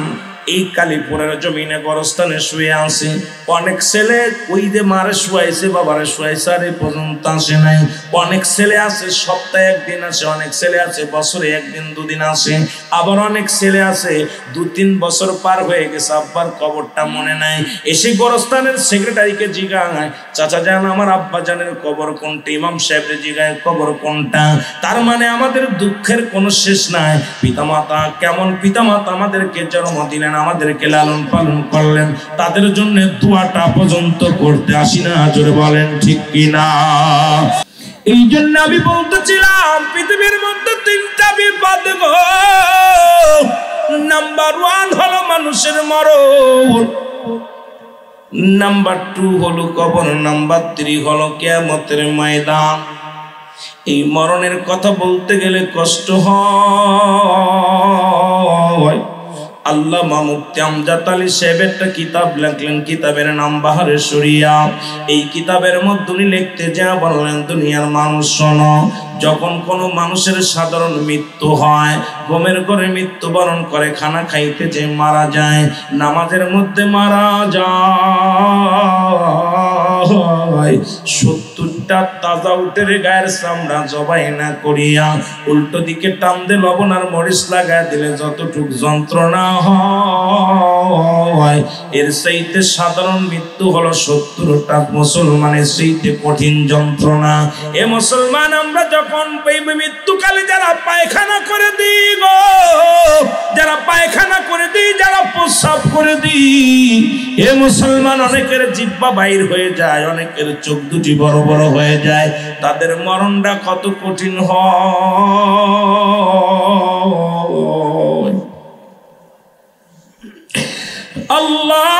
এই কালীপুরের জমিনে গরস্থানে শুয়ে আছে, অনেক ছেলে ওই যে মারে শুয়াইছে, বাবারে শুয়াইছে, আর এই পর্যন্ত আসে নাই। অনেক ছেলে আছে সপ্তাহে একদিন আসে, অনেক ছেলে আছে বছরে একদিন দুদিন আসে, আবার অনেক ছেলে আছে 2-3 বছর পার হয়ে গেছে, আব্বার কবরটা মনে নাই। এসে গরস্থানের সেক্রেটারিকে জিজ্ঞাসায়, চাচা জান আমার আব্বা জানের কবর কোনটা? ইমাম সাহেবের জিজ্ঞাসায়, কবর কোনটা? তার মানে আমাদের দুঃখের কোনো শেষ নাই। পিতামাতা, কেমন পিতামাতা আমাদেরকে জন্ম দিলেন, আমাদেরকে লালন পালন করলেন, তাদের জন্য দোয়াটা পর্যন্ত করতে আসি না। জোরে বলেন ঠিক কিনা? এই জন্য আমি বলতেছিলাম, পৃথিবীর মধ্যে 3টা বিপদ গো। নাম্বার 1 হলো মানুষের মরণ, নাম্বার 2 হলো কবর, নাম্বার 3 হলো কিয়ামতের ময়দান। এই মরণের কথা বলতে গেলে কষ্ট হয়। আল্লামা মুফতি আমজাদ আলী সাহেব একটা কিতাব লিখলেন, কিতাবের নাম বাহারে শরিয়া। এই কিতাবের মধ্যে উনি লিখতে যা বললেন, দুনিয়ার মানুষ শোনো, যখন কোনো মানুষের সাধারণ মৃত্যু হয়, ঘুমের ঘরে মৃত্যুবরণ করে, খানা খাইতে যে মারা যায়, নামাজের মধ্যে মারা যায়, 70টা তাজা উটের গায়ের চামড়া জবাই না করিয়া উল্টো দিকে টান দিয়ে লবণ আর মরিচ লাগায় দিলে যতটুক যন্ত্রণা হয়, এর চাইতে সাধারণ মৃত্যু হলো 70টা মুসলমানের চাইতে কঠিন যন্ত্রণা। এ মুসলমান, আমরা যখন মৃত্যুকালে যারা পায়খানা করে দিই গো, যারা পায়খানা করে দিই, যারা প্রস্রাব করে দিই, এ মুসলমান, অনেকের জিহ্বা বাইর হয়ে যায়, অনেকের চোখ দুটি বড় বড় হয়ে যায়, তাদের মরণটা কত কঠিন হয়। আল্লাহ,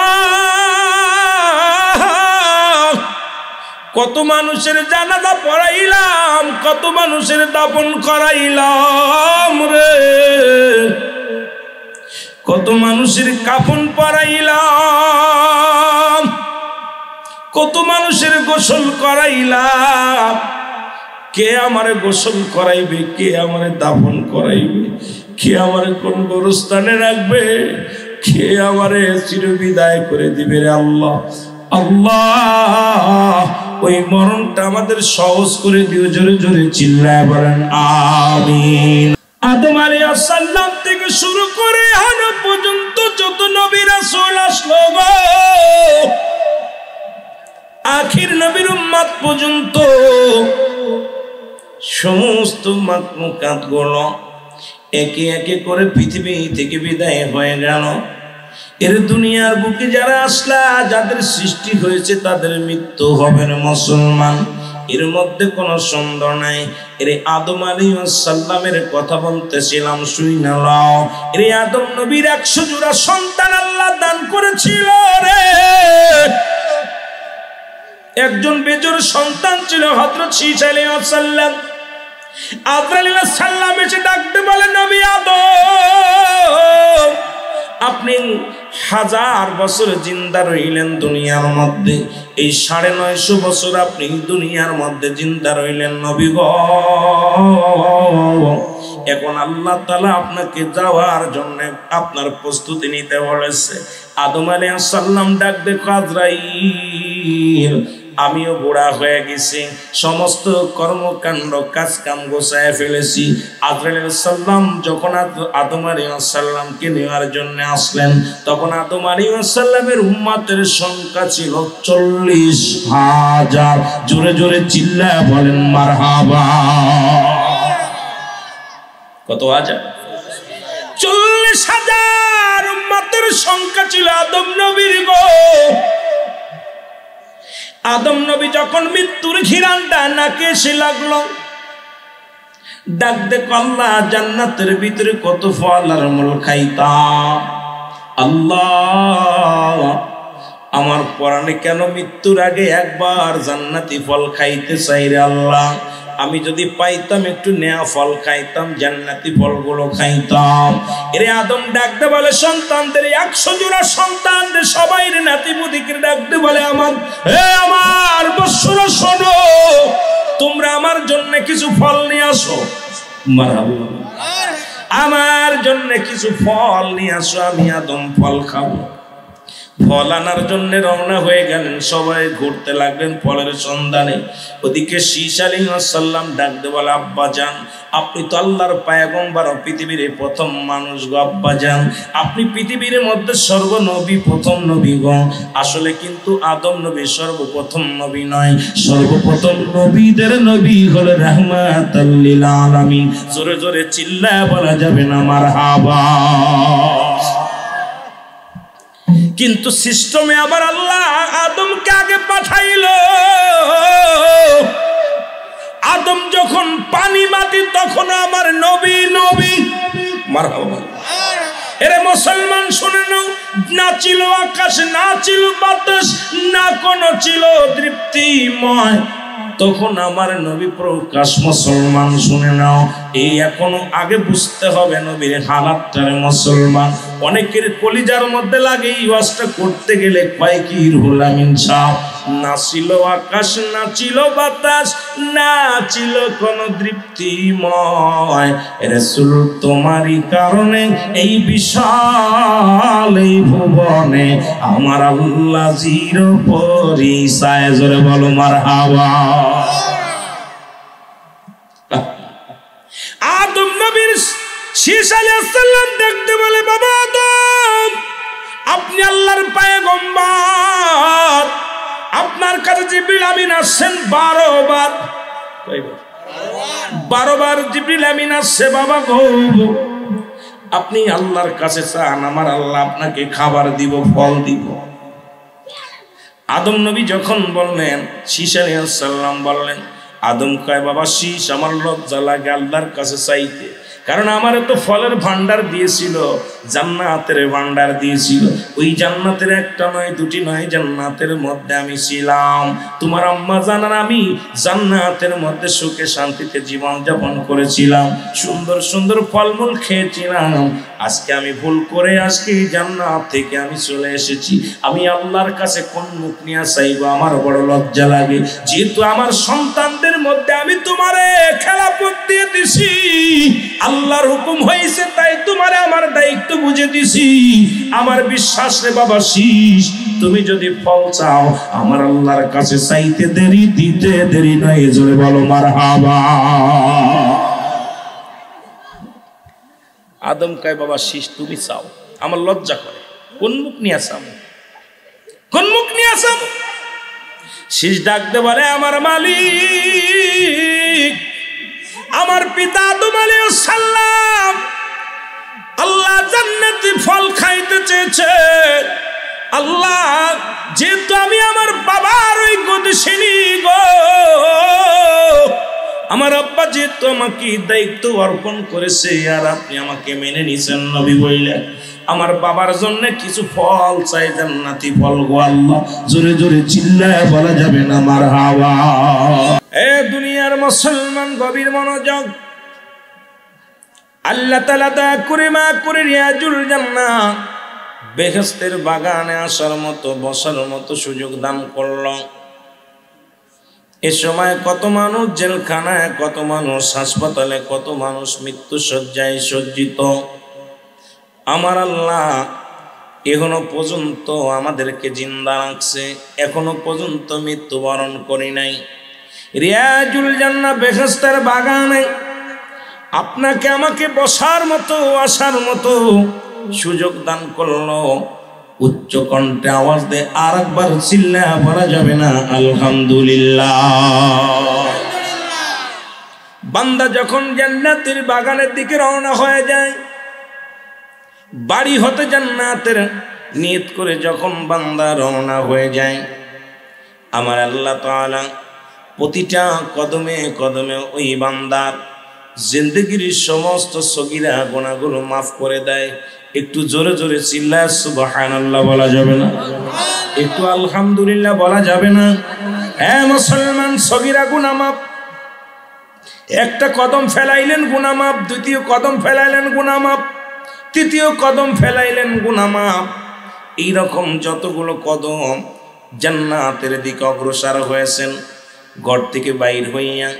কত মানুষের জানাজা পড়াইলাম, কত মানুষের দাফন করাইলাম রে, কত মানুষের কাফন পরাইলাম, কত মানুষের গোসল করাইলাম। কে আমারে গোসল করাইবে, কে আমারে দাফন করাইবে, কে আমারে কোন গোরস্থানে রাখবে, কে আমারে চিরবিদায় করে দিবে রে আল্লাহ। আল্লাহ, ওই মরণটা আমাদের সহজ করে দিও, জোরে জোরে চিল্লায় বলেন আমিন। আদম আলাইহিস সালাম থেকে শুরু করে এখন পর্যন্ত যত নবী রাসূল আসলো গো, আখির নবীর উম্মত পর্যন্ত সমস্ত মাখলুকাত গুলো একে একে করে পৃথিবী থেকে বিদায় হয়ে গেল। এর দুনিয়ার বুকে যারা আসলা, যাদের সৃষ্টি হয়েছে, তাদের মৃত্যু হবে না মুসলমান, এর মধ্যে কোনো সন্দেহ নাই। এর আদম আলাইহিস সালামের কথা বলতেছিলাম, শুই না লাও। এর আদম নবীর 100 জোড়া সন্তান আল্লাহ দান করেছিল রে। একজন বেজোর সন্তান ছিল হযরত শীশ আলাইহিস সালাম। আজরাইল আলাইহিস সালাম এসে ডাকতে বলে, নবী আদম, আপনি 1000 বছর জিন্দা রইলেন দুনিয়ার মধ্যে, এই 950 বছর আপনি দুনিয়ার মধ্যে জিন্দা রইলেন নবী গো। এখন আল্লাহ তাআলা আপনাকে যাওয়ার জন্য আপনার প্রস্তুতি নিতে বলেছে। আদম আলাইহিস সালাম ডাক দেখো, আজরাইল, আমিও বুড়া হয়ে গেছি, সমস্ত কর্মকাণ্ড কাজ কাম গোছায় ফেলেছি। আজরাইল আলাইহিস সালাম যখন আদম আলাইহিস সালামকে নেওয়ার জন্য আসলেন, তখন আদম আলাইহিস সালামের উম্মতের সংখ্যা ছিল 40,000। জোরে জোরে চিল্লায় বলেন মারহাবা। কত হাজার? 40,000 উম্মতের সংখ্যা ছিল আদম নবীর গো। আদম নবী যখন মৃত্যুর ঘিরানটা নাকে এসে লাগলো, ডাক দেখো, আল্লাহ জান্নাতের ভিতরে কত ফল আর মূল খাইতাম, আল্লাহ আমার পরাণে কেন মৃত্যুর আগে একবার জান্নাতি ফল খাইতে চাই রে আল্লাহ। আমি যদি পাইতাম একটু নেয়া ফল খাইতাম, জান্নাতি ফলগুলো খাইতাম। এরে আদম ডাকতে বলে সন্তানদের, 100 জোড়া সন্তানদের সবাই নাতিপুতিকে ডাকতে বলে, আমার বৎসরা শোনো, তোমরা আমার জন্য কিছু ফল নিয়ে আসো। মারহাবা। আমার জন্য কিছু ফল নিয়ে আসো, আমি আদম ফল খাবো। ফল আনার জন্য রওনা হয়ে গেলেন, সবাই ঘুরতে লাগলেন ফলের সন্ধানে। ওদিকে শীশ আলাইহিস সালাম ডাকতে বলে, আব্বা জান, আপনি তো আল্লাহর পয়গম্বর, পৃথিবীর প্রথম মানুষ গো আব্বা জান, আপনি পৃথিবীর মধ্যে সর্বনবী, প্রথম নবী গো। আসলে কিন্তু আদম নবী সর্বপ্রথম নবী নয়, সর্বপ্রথম নবীদের নবী হলো রাহমাতাল লিল আলামিন। জোরে জোরে চিল্লায় বলা যাবে না মারহাবা। কিন্তু সিস্টেমে আবার আল্লাহ আদমকে আগে পাঠাইলো। আদম যখন পানি মাটি, তখন আমার নবী নবী। মারহাবা। এরে মুসলমান শুনে নাও, না ছিল আকাশ, না ছিল বাতাস, না কোনো ছিল তৃপ্তিময়, তখন আমার নবী প্রকাশ। মুসলমান শুনে নাও, এই এখনো আগে বুঝতে হবে নবীর হালাতটারে মুসলমান। অনেকের কলিজার মধ্যে লাগে এই ওয়াজটা করতে গেলে, কয় কি রুহুল আমিন সাহেব, না ছিল আকাশ, না ছিল বাতাস, না ছিল কোন তৃপ্তিময়, রাসূল তোমারই কারণে এই বিশাল এই ভুবনে আমার আল্লাহ জির পরিচয়। জোরে বলো মারহাবা। আদম নবীর শীশ আলাইহিস সালাম দেখতে বলে, বাবা আদম, আপনি আল্লাহর পয়গম্বর, আপনার কাছে জিবরিল আমিন আসছেন 12 বার। কয়বার? 12 বার জিবরিল আমিন আসছে বাবা গো। আপনি আল্লাহর কাছে চান, আমার আল্লাহ আপনাকে খাবার দিব, ফল দিব। আদম নবী যখন বললেন, শীশ আলাইহিস সালাম বললেন, আদম কয়, বাবা শীশ, আমার লজ্জা লাগে আল্লাহর কাছে চাইতে, কারণ আমার তো ফলের ভান্ডার দিয়েছিল, জান্নাতের ভান্ডার দিয়েছিল। ওই জান্নাতের একটা নয়, দুটি নয়, জান্নাতের মধ্যে আমি ছিলাম। তোমার আম্মা জানার আমি জান্নাতের মধ্যে সুখে শান্তিতে জীবন যাপন করেছিলাম, সুন্দর সুন্দর ফলমূল খেয়েছিলাম। আজকে আমি ভুল করে আজকে এই জান্নাত থেকে আমি চলে এসেছি। আমি আল্লাহর কাছে কোন মুখ নিয়ে চাইবো, আমার বড় লজ্জা লাগে। যেহেতু আমার সন্তানদের মধ্যে আমি তোমারে খেলাফত দিয়ে দিছি, আল্লাহর হুকুম হয়েছে, তাই তোমারে আমার দায়িত্ব বুঝে দিছি। আমার বিশ্বাস রে বাবা শীশ, তুমি যদি ফল চাও আমার আল্লাহর কাছে চাইতে দেরি, দিতে দেরি নয়। জোরে বলো মারহাবা। আদম কয়, বাবা শীশ, তুমি চাও, আমার লজ্জা করে, কোন মুখ নিয়ে আসাম, কোন মুখ নিয়ে আসাম। শীশ ডাকতে বলে, আমার মালিক, আমার পিতা আদম আলাইহিস সালাম আল্লাহ জান্নাতি ফল খাইতে চেয়েছে। আল্লাহ, যেহেতু আমি আমার বাবার ওই গদিশিনী গো, আমার আব্বা যেহেতু আমাকে দায়িত্ব অর্পণ করেছে, আর আপনি আমাকে মেনে নিছেন নবী বললেন, আমার বাবার জন্য কিছু ফল চাই, জান্নাতি ফল গো আল্লাহ। জোরে জোরে চিল্লায় বলা যাবে না মারহাবা। এ দুনিয়ার মুসলমান গভীর মনোযোগ। আল্লাহ তাআলা দয়া করে মা করে রিয়াজুল জান্নাহ বেহেশতের বাগানে আসার মতো বসার মতো সুযোগ দান করল। এ সময় কত মানুষ জেলখানায়, কত মানুষ হাসপাতালে, কত মানুষ মৃত্যু শয্যায় সজ্জিত। আমার আল্লাহ এখনো পর্যন্ত আমাদেরকে জিন্দা রাখছে, এখনো পর্যন্ত মৃত্যুবরণ করি নাই। রিয়াজুল জান্নাহ বেহেশতের বাগানে আপনাকে আমাকে বসার মতো আসার মতো সুযোগ দান করলো। উচ্চ কণ্ঠে আওয়াজ দিয়ে আর একবার চিল্লায়া বলা যাবে না আলহামদুলিল্লাহ। বান্দা যখন জান্নাতের বাগানের দিকে রওনা হয়ে যায়, বাড়ি হতে জান্নাতের নিয়ত করে যখন বান্দা রওনা হয়ে যায়, আমার আল্লাহ তাআলা প্রতিটা কদমে কদমে ওই বান্দার জিন্দেগির সমস্ত সগীরা গুনাহগুলো মাফ করে দেয়। একটু জোরে জোরে চিল্লায় সুবহানাল্লাহ বলা যাবে না? একটু আলহামদুলিল্লাহ বলা যাবে না? হ্যাঁ মুসলমান, সগীরা গুনাহ মাফ। একটা কদম ফেলাইলেন গুনাহ মাফ, দ্বিতীয় কদম ফেলাইলেন গুনাহ মাফ, তৃতীয় কদম ফেলাইলেন গুনাহ মাফ। এইরকম যতগুলো কদম জান্নাতের দিকে অগ্রসর হয়েছেন, ঘর থেকে বাইর হইয়া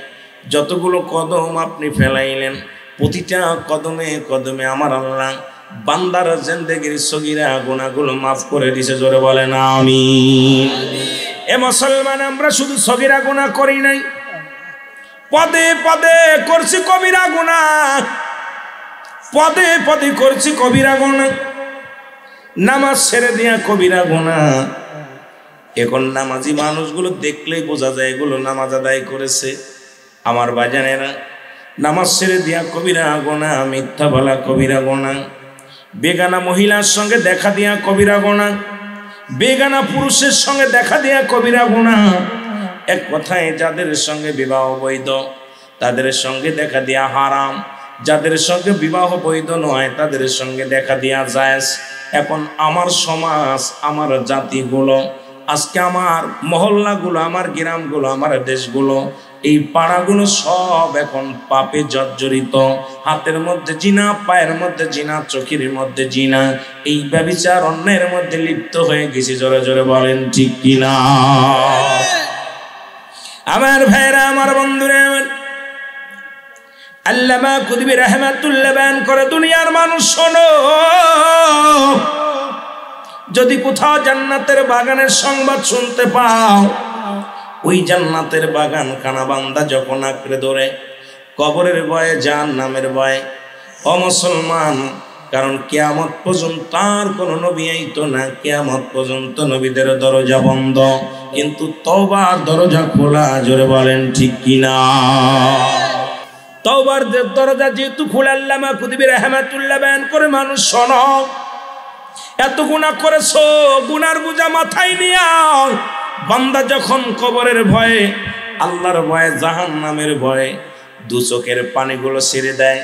যতগুলো কদম আপনি ফেলাইলেন, প্রতিটা কদমে কদমে আমার আল্লাহ বান্দার জিন্দেগির সগীরা গুনাহগুলো মাফ করে দিয়েছে। জোরে বলেন আমিন। এ মুসলমান, আমরা শুধু সগীরা গুনাহ করি নাই, পদে পদে করছি কবিরা গুনাহ, পদে পদে করছি কবিরা গুনাহ। নামাজ ছেড়ে দিয়া কবিরা গুনাহ। এখন নামাজি মানুষগুলো দেখলেই বোঝা যায় এগুলো নামাজ আদায় করেছে। আমার বাজানেরা, নামাজ ছেড়ে দিয়া কবিরা গুনাহ, মিথ্যা বলা কবিরা গুনাহ, বেগানা মহিলার সঙ্গে দেখা দিয়া কবিরা গুনাহ, বেগানা পুরুষের সঙ্গে দেখা দিয়া কবিরা গুনাহ। এক কথায় যাদের সঙ্গে বিবাহ বৈধ তাদের সঙ্গে দেখা দিয়া হারাম, যাদের সঙ্গে বিবাহ বৈধ নয় তাদের সঙ্গে দেখা দিয়া জায়েজ। এখন আমার সমাজ, আমার জাতিগুলো, আজকে আমার মহল্লাগুলো, আমার গ্রামগুলো, আমার দেশগুলো, এই পাড়াগুলো সব এখন পাপে জর্জরিত। হাতের মধ্যে জিনা, পায়ের মধ্যে জিনা, চোখের মধ্যে জিনা, এই ব্যভিচার অন্যায়ের মধ্যে লিপ্ত হয়ে গেছে। জোরে জোরে বলেন ঠিক কিনা? আমার ভাইরা, আমার বন্ধুরা, আল্লামা কুতুবী রাহমাতুল্লাহ বয়ান করে, দুনিয়ার মানুষ শোনো, যদি কোথাও জান্নাতের বাগানের সংবাদ শুনতে পাও, ওই জান্নাতের বাগান খানা বান্দা যখন আঁকড়ে ধরে কবরের ভয়ে, জাহান্নামের ভয়ে, ও মুসলমান, কারণ কিয়ামত পর্যন্ত আর কোন নবী আইতো না, কিয়ামত পর্যন্ত নবীদের দরজা বন্ধ, কিন্তু তওবার দরজা খোলা। জোরে বলেন ঠিক কিনা? তওবার দরজা যেহেতু খোলা, আল্লামা কুতুবী রাহমাতুল্লাহ বয়ান করে, মানুষ শোনো, এত গুনাহ করেছো, গুনার বোঝা মাথায় নিয়া বান্দা যখন কবরের ভয়ে, আল্লাহর ভয়ে, জাহান্নামের ভয়ে দু চোখের পানিগুলো ছেড়ে দেয়,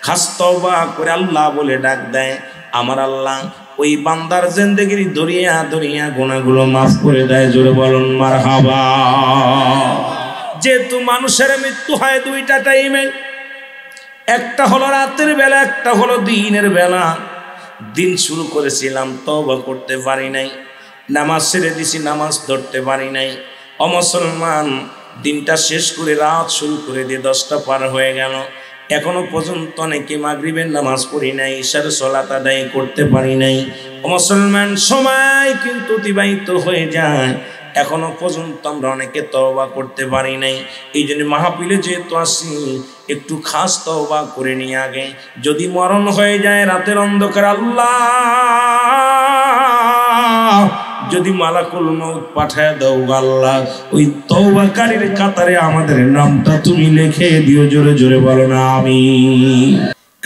খাস তওবা করে আল্লাহ বলে ডাক দেয়, আমার আল্লাহ ওই বান্দার জিন্দেগির দরিয়া দরিয়া গুনাহগুলো মাফ করে দেয়। জোরে বলুন মারহাবা। যেহেতু মানুষের মৃত্যু হয় দুইটা টাইমে, একটা হলো রাতের বেলা, একটা হলো দিনের বেলা। দিন শুরু করেছিলাম, তওবা করতে পারি নাই, নামাজ ছেড়ে দিছি, নামাজ ধরতে পারি নাই। ও মুসলমান, দিনটা শেষ করে রাত শুরু করে দিয়ে 10টা পার হয়ে গেল, এখনো পর্যন্ত অনেকে মাগরিবের নামাজ পড়ি নাই, ইশার সালাত আদায় করতে পারি নাই। ও মুসলমান, সময় কিন্তু অতিবাহিত হয়ে যায়, এখনো পর্যন্ত আমরা অনেকে তওবা করতে পারি নাই। এই জন্য মাহফিলে যেহেতু আসি, একটু খাস তওবা করে নিয়ে আগে, যদি মরণ হয়ে যায় রাতের অন্ধকার, আল্লাহ যদি মালাকুল মউত পাঠায় দাও আল্লাহ, ওই তওবাকারীর কাতারে আমাদের নামটা তুমি লিখে দিও। জোরে জোরে বলো না আমিন।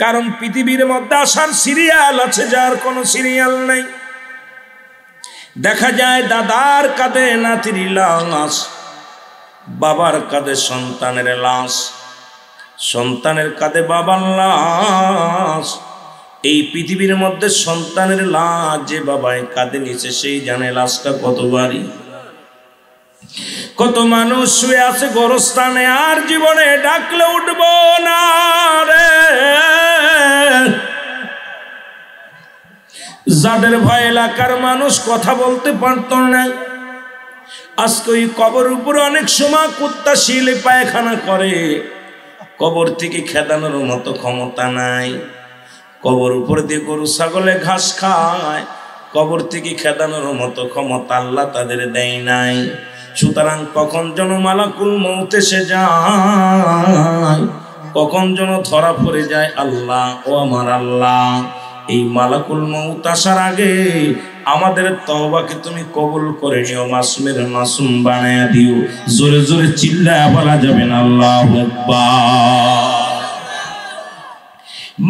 কারণ পৃথিবীর মধ্যে আসার সিরিয়াল আছে, যার কোনো সিরিয়াল নাই। দেখা যায় দাদার কাঁধে নাতির লাশ, বাবার কাঁধে সন্তানের লাশ, সন্তানের কাঁধে বাবার লাশ, এই পৃথিবীর মধ্যে সন্তানের লাশ যে বাবায় কাঁধে নিচে সেই জানে লাশটা কত ভারী। কত মানুষ শুয়ে আছে গোরস্থানে, আর জীবনে ডাকলে উঠব না রে। যাদের ভয় এলাকার মানুষ কথা বলতে পারত না, আজকে ওই কবর উপরে অনেক সময় কুত্তা শিলে পায়খানা করে, কবর থেকে খেদানোর মতো ক্ষমতা নাই। কবর উপর দিয়ে গরু ছাগলে ঘাস খায়, কবর থেকে খেদানোর মতো ক্ষমতা আল্লাহ তাদের দেয় নাই। সুতরাং কখন যেন মালাকুল মউত এসে যায়, কখন যেন ধরা পড়ে যায়। আল্লাহ ও আমার আল্লাহ, এই মালাকুল মউত আসার আগে আমাদের তওবাকে তুমি কবুল করে নিও, মাসুমের মাসুম বানায়া দিও। জোরে জোরে চিল্লায়া বলা যাবে না আল্লাহু আকবার।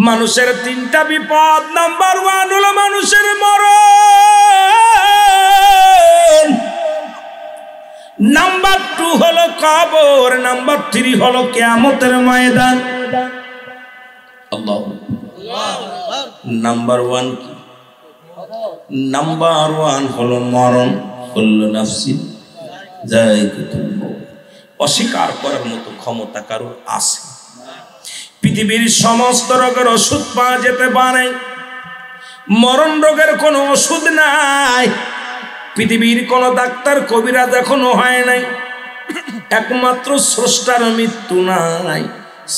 মানুষের তিনটা বিপদ, নাম্বার 1 হলো মানুষের মরণ, নাম্বার 2 হলো কবর, নাম্বার 3 হলো কিয়ামতের ময়দান। আল্লাহু আকবার। নাম্বার 1 কি? নাম্বার 1 হলো মরণ। কুল্লু নাফসিন যায়িকাতুল মউত। অস্বীকার করার মতো ক্ষমতা কারোর আছে? পৃথিবীর সমস্ত রোগের ওষুধ পাওয়া যেতে পারে, মরণ রোগের কোনো ওষুধ নাই। পৃথিবীর কোন ডাক্তার কবিরাজ এখনো হয় নাই। একমাত্র স্রষ্টার মৃত্যু নাই,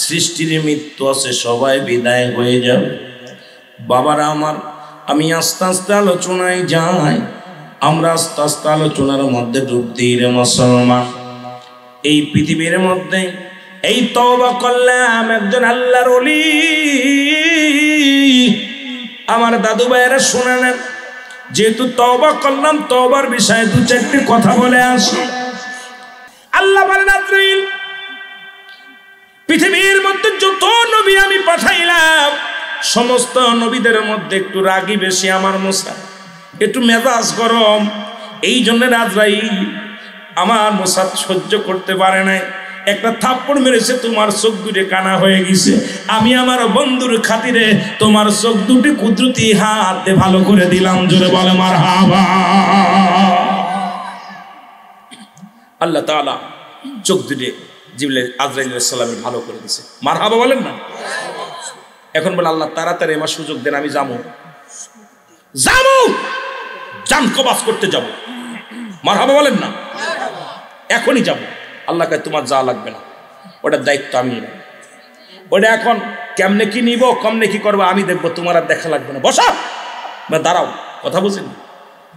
সৃষ্টির মৃত্যু আছে, সবাই বিদায় হয়ে যাবে। বাবারা আমার, আমি আস্তে আস্তে আলোচনায় যাই। আমরা আস্তে আস্তে আলোচনার মধ্যে ডুব দিই রে মুসলমান। এই পৃথিবীর মধ্যে এই তওবা করলাম, একজন আল্লাহর ওলি। আমার দাদু ভাইয়েরা শুনে নেন, যেহেতু তওবা করলাম, তওবার বিষয়ে 2-4টি কথা বলে আসি। আল্লাহ বলেন, আজরাইল, পৃথিবীর মধ্যে যত নবী আমি পাঠাইলাম, সমস্ত নবীদের মধ্যে একটু রাগী বেশি আমার মুসা, একটু মেজাজ গরম। এই জন্য আজরাইল আমার মুসা সহ্য করতে পারে নাই, একটা থাপ্পড় মেরেছে, তোমার চোখ দুটি কানা হয়ে গেছে। আমি আমার বন্ধুর খাতিরে তোমার চোখ দুটি কুদরতি হাতে ভালো করে দিলাম। জোরে বলে মারহাবা। আল্লাহ তাআলা চোখ দুটি জিবরাইল আজরাইল আলাইহিস সালামের ভালো করে দিয়েছে। মারহাবা বলেন না? এখন বলে আল্লাহ তাড়াতাড়ি আমার সুযোগ দেন, আমি যাবো জান কবাজ করতে যাব। মারহাবা বলেন না? এখনই যাব। আল্লাহ কয় তোমার যা লাগবে না, ওটার দায়িত্ব আমি নেব। ওটা এখন কেমনে কি নিব, কমনে কি করবো আমি দেখবো, তোমার আর দেখা লাগবে না। বসা বা দাঁড়াও, কথা বুঝেন?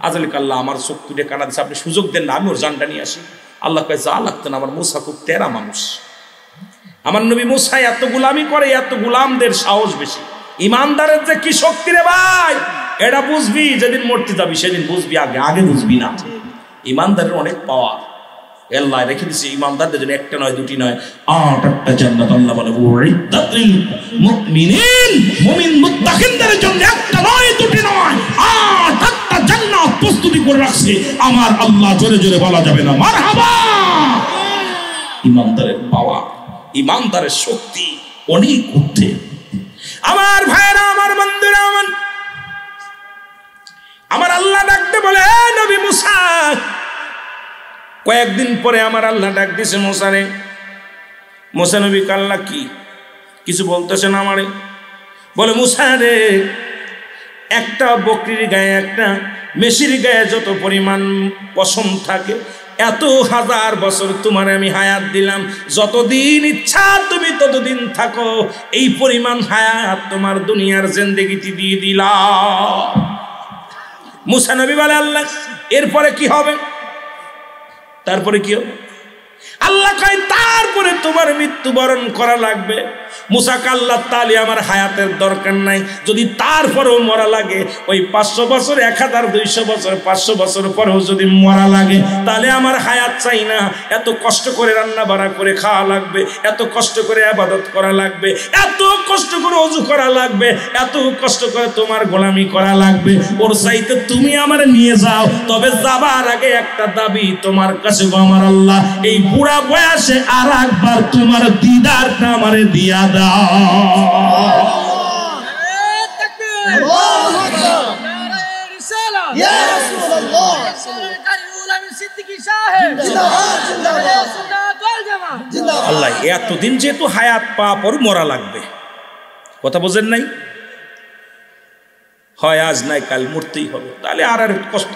আজরাইল আল্লাহ আমার চোখ তুলে কানা দিচ্ছে, আপনি সুযোগ দেন না, আমি ওর জানটা নিয়ে আসি। আল্লাহ কয় যা লাগতো না, আমার মুসা খুব তেরা মানুষ। আমার নবী মুসা এত গুলামি করে, এত গুলামদের সাহস বেশি। ইমানদারের যে কি শক্তি রে ভাই, এটা বুঝবি যেদিন মরতে যাবি, সেদিন বুঝবি, আগে বুঝবি না। ইমানদারের অনেক পাওয়ার আল্লাহ রেখে দিয়েছে। ইমানদারদের জন্য একটা নয়, দুটি নয়, 8টা জান্নাত। আল্লাহ বলে উইদ্দাতিল মুমিনিন, মুমিন মুত্তাকিনদের জন্য একটা নয়, দুটি নয়, 8টা জান্নাত প্রস্তুতি করে রাখছে আমার আল্লাহ। জোরে জোরে বলা যাবে না মারহাবা। ইমানদারের পাওয়ার, ইমানদারের শক্তি অনেক ঊর্ধ্বে। আমার ভাইরা, আমার বন্ধুরা, আমার আল্লাহ ডাকতে বলে, নবী মুসা। কয়েকদিন পরে আমার আল্লাহ ডাক দিছে মুসারে। মুসা নবী আল্লাহ কি কিছু বলতেছে না আমারে? বলে, মুসা রে, একটা বকরির গায়ে, একটা মেশির গায়ে যত পরিমাণ পশম থাকে, এত হাজার বছর তোমার আমি হায়াত দিলাম, যতদিন ইচ্ছা তুমি ততদিন থাকো, এই পরিমাণ হায়াত তোমার দুনিয়ার জিন্দেগিতে দিয়ে দিলাম। মুসা নবী বলে, আল্লাহ এরপরে কি হবে? তারপরে কি হবে? আল্লাহ কয়, তারপরে তোমার মৃত্যুবরণ করা লাগবে। মুসা আল্লাহ তাআলা আমার হায়াতের দরকার নাই, যদি তারপরেও মরা লাগে, ওই 500 বছর, 1200 বছর, 500 বছর পরেও যদি মরা লাগে, তাহলে আমার হায়াত চাই না। এত কষ্ট করে রান্না বাড়া করে খাওয়া লাগবে, এত কষ্ট করে ইবাদত করা লাগবে, এত কষ্ট করে ওযু করা লাগবে, এত কষ্ট করে তোমার গোলামি করা লাগবে। ওর চাইতে তুমি আমার নিয়ে যাও। তবে যাবার আগে একটা দাবি তোমার কাছে, আমার আল্লাহ, এই বুড়া বয়সে আর একবার তোমার দিদারটা আমারে দিয়া দাও। আল্লাহু আকবার নারে রিসালাত ইয়া রাসূলুল্লাহ কারিউল আমিন সিদ্দিকী সাহেব জিন্দাবাদ জিন্দাবাদ সুন্নাত ওয়াল জামাত জিন্দাবাদ। আল্লাহ এতদিন যেহেতু হায়াত পাওয়া পর মরা লাগবে, কথা বোঝেন নাই? হয় আজ নাই কাল মরতেই হবে, তাহলে আর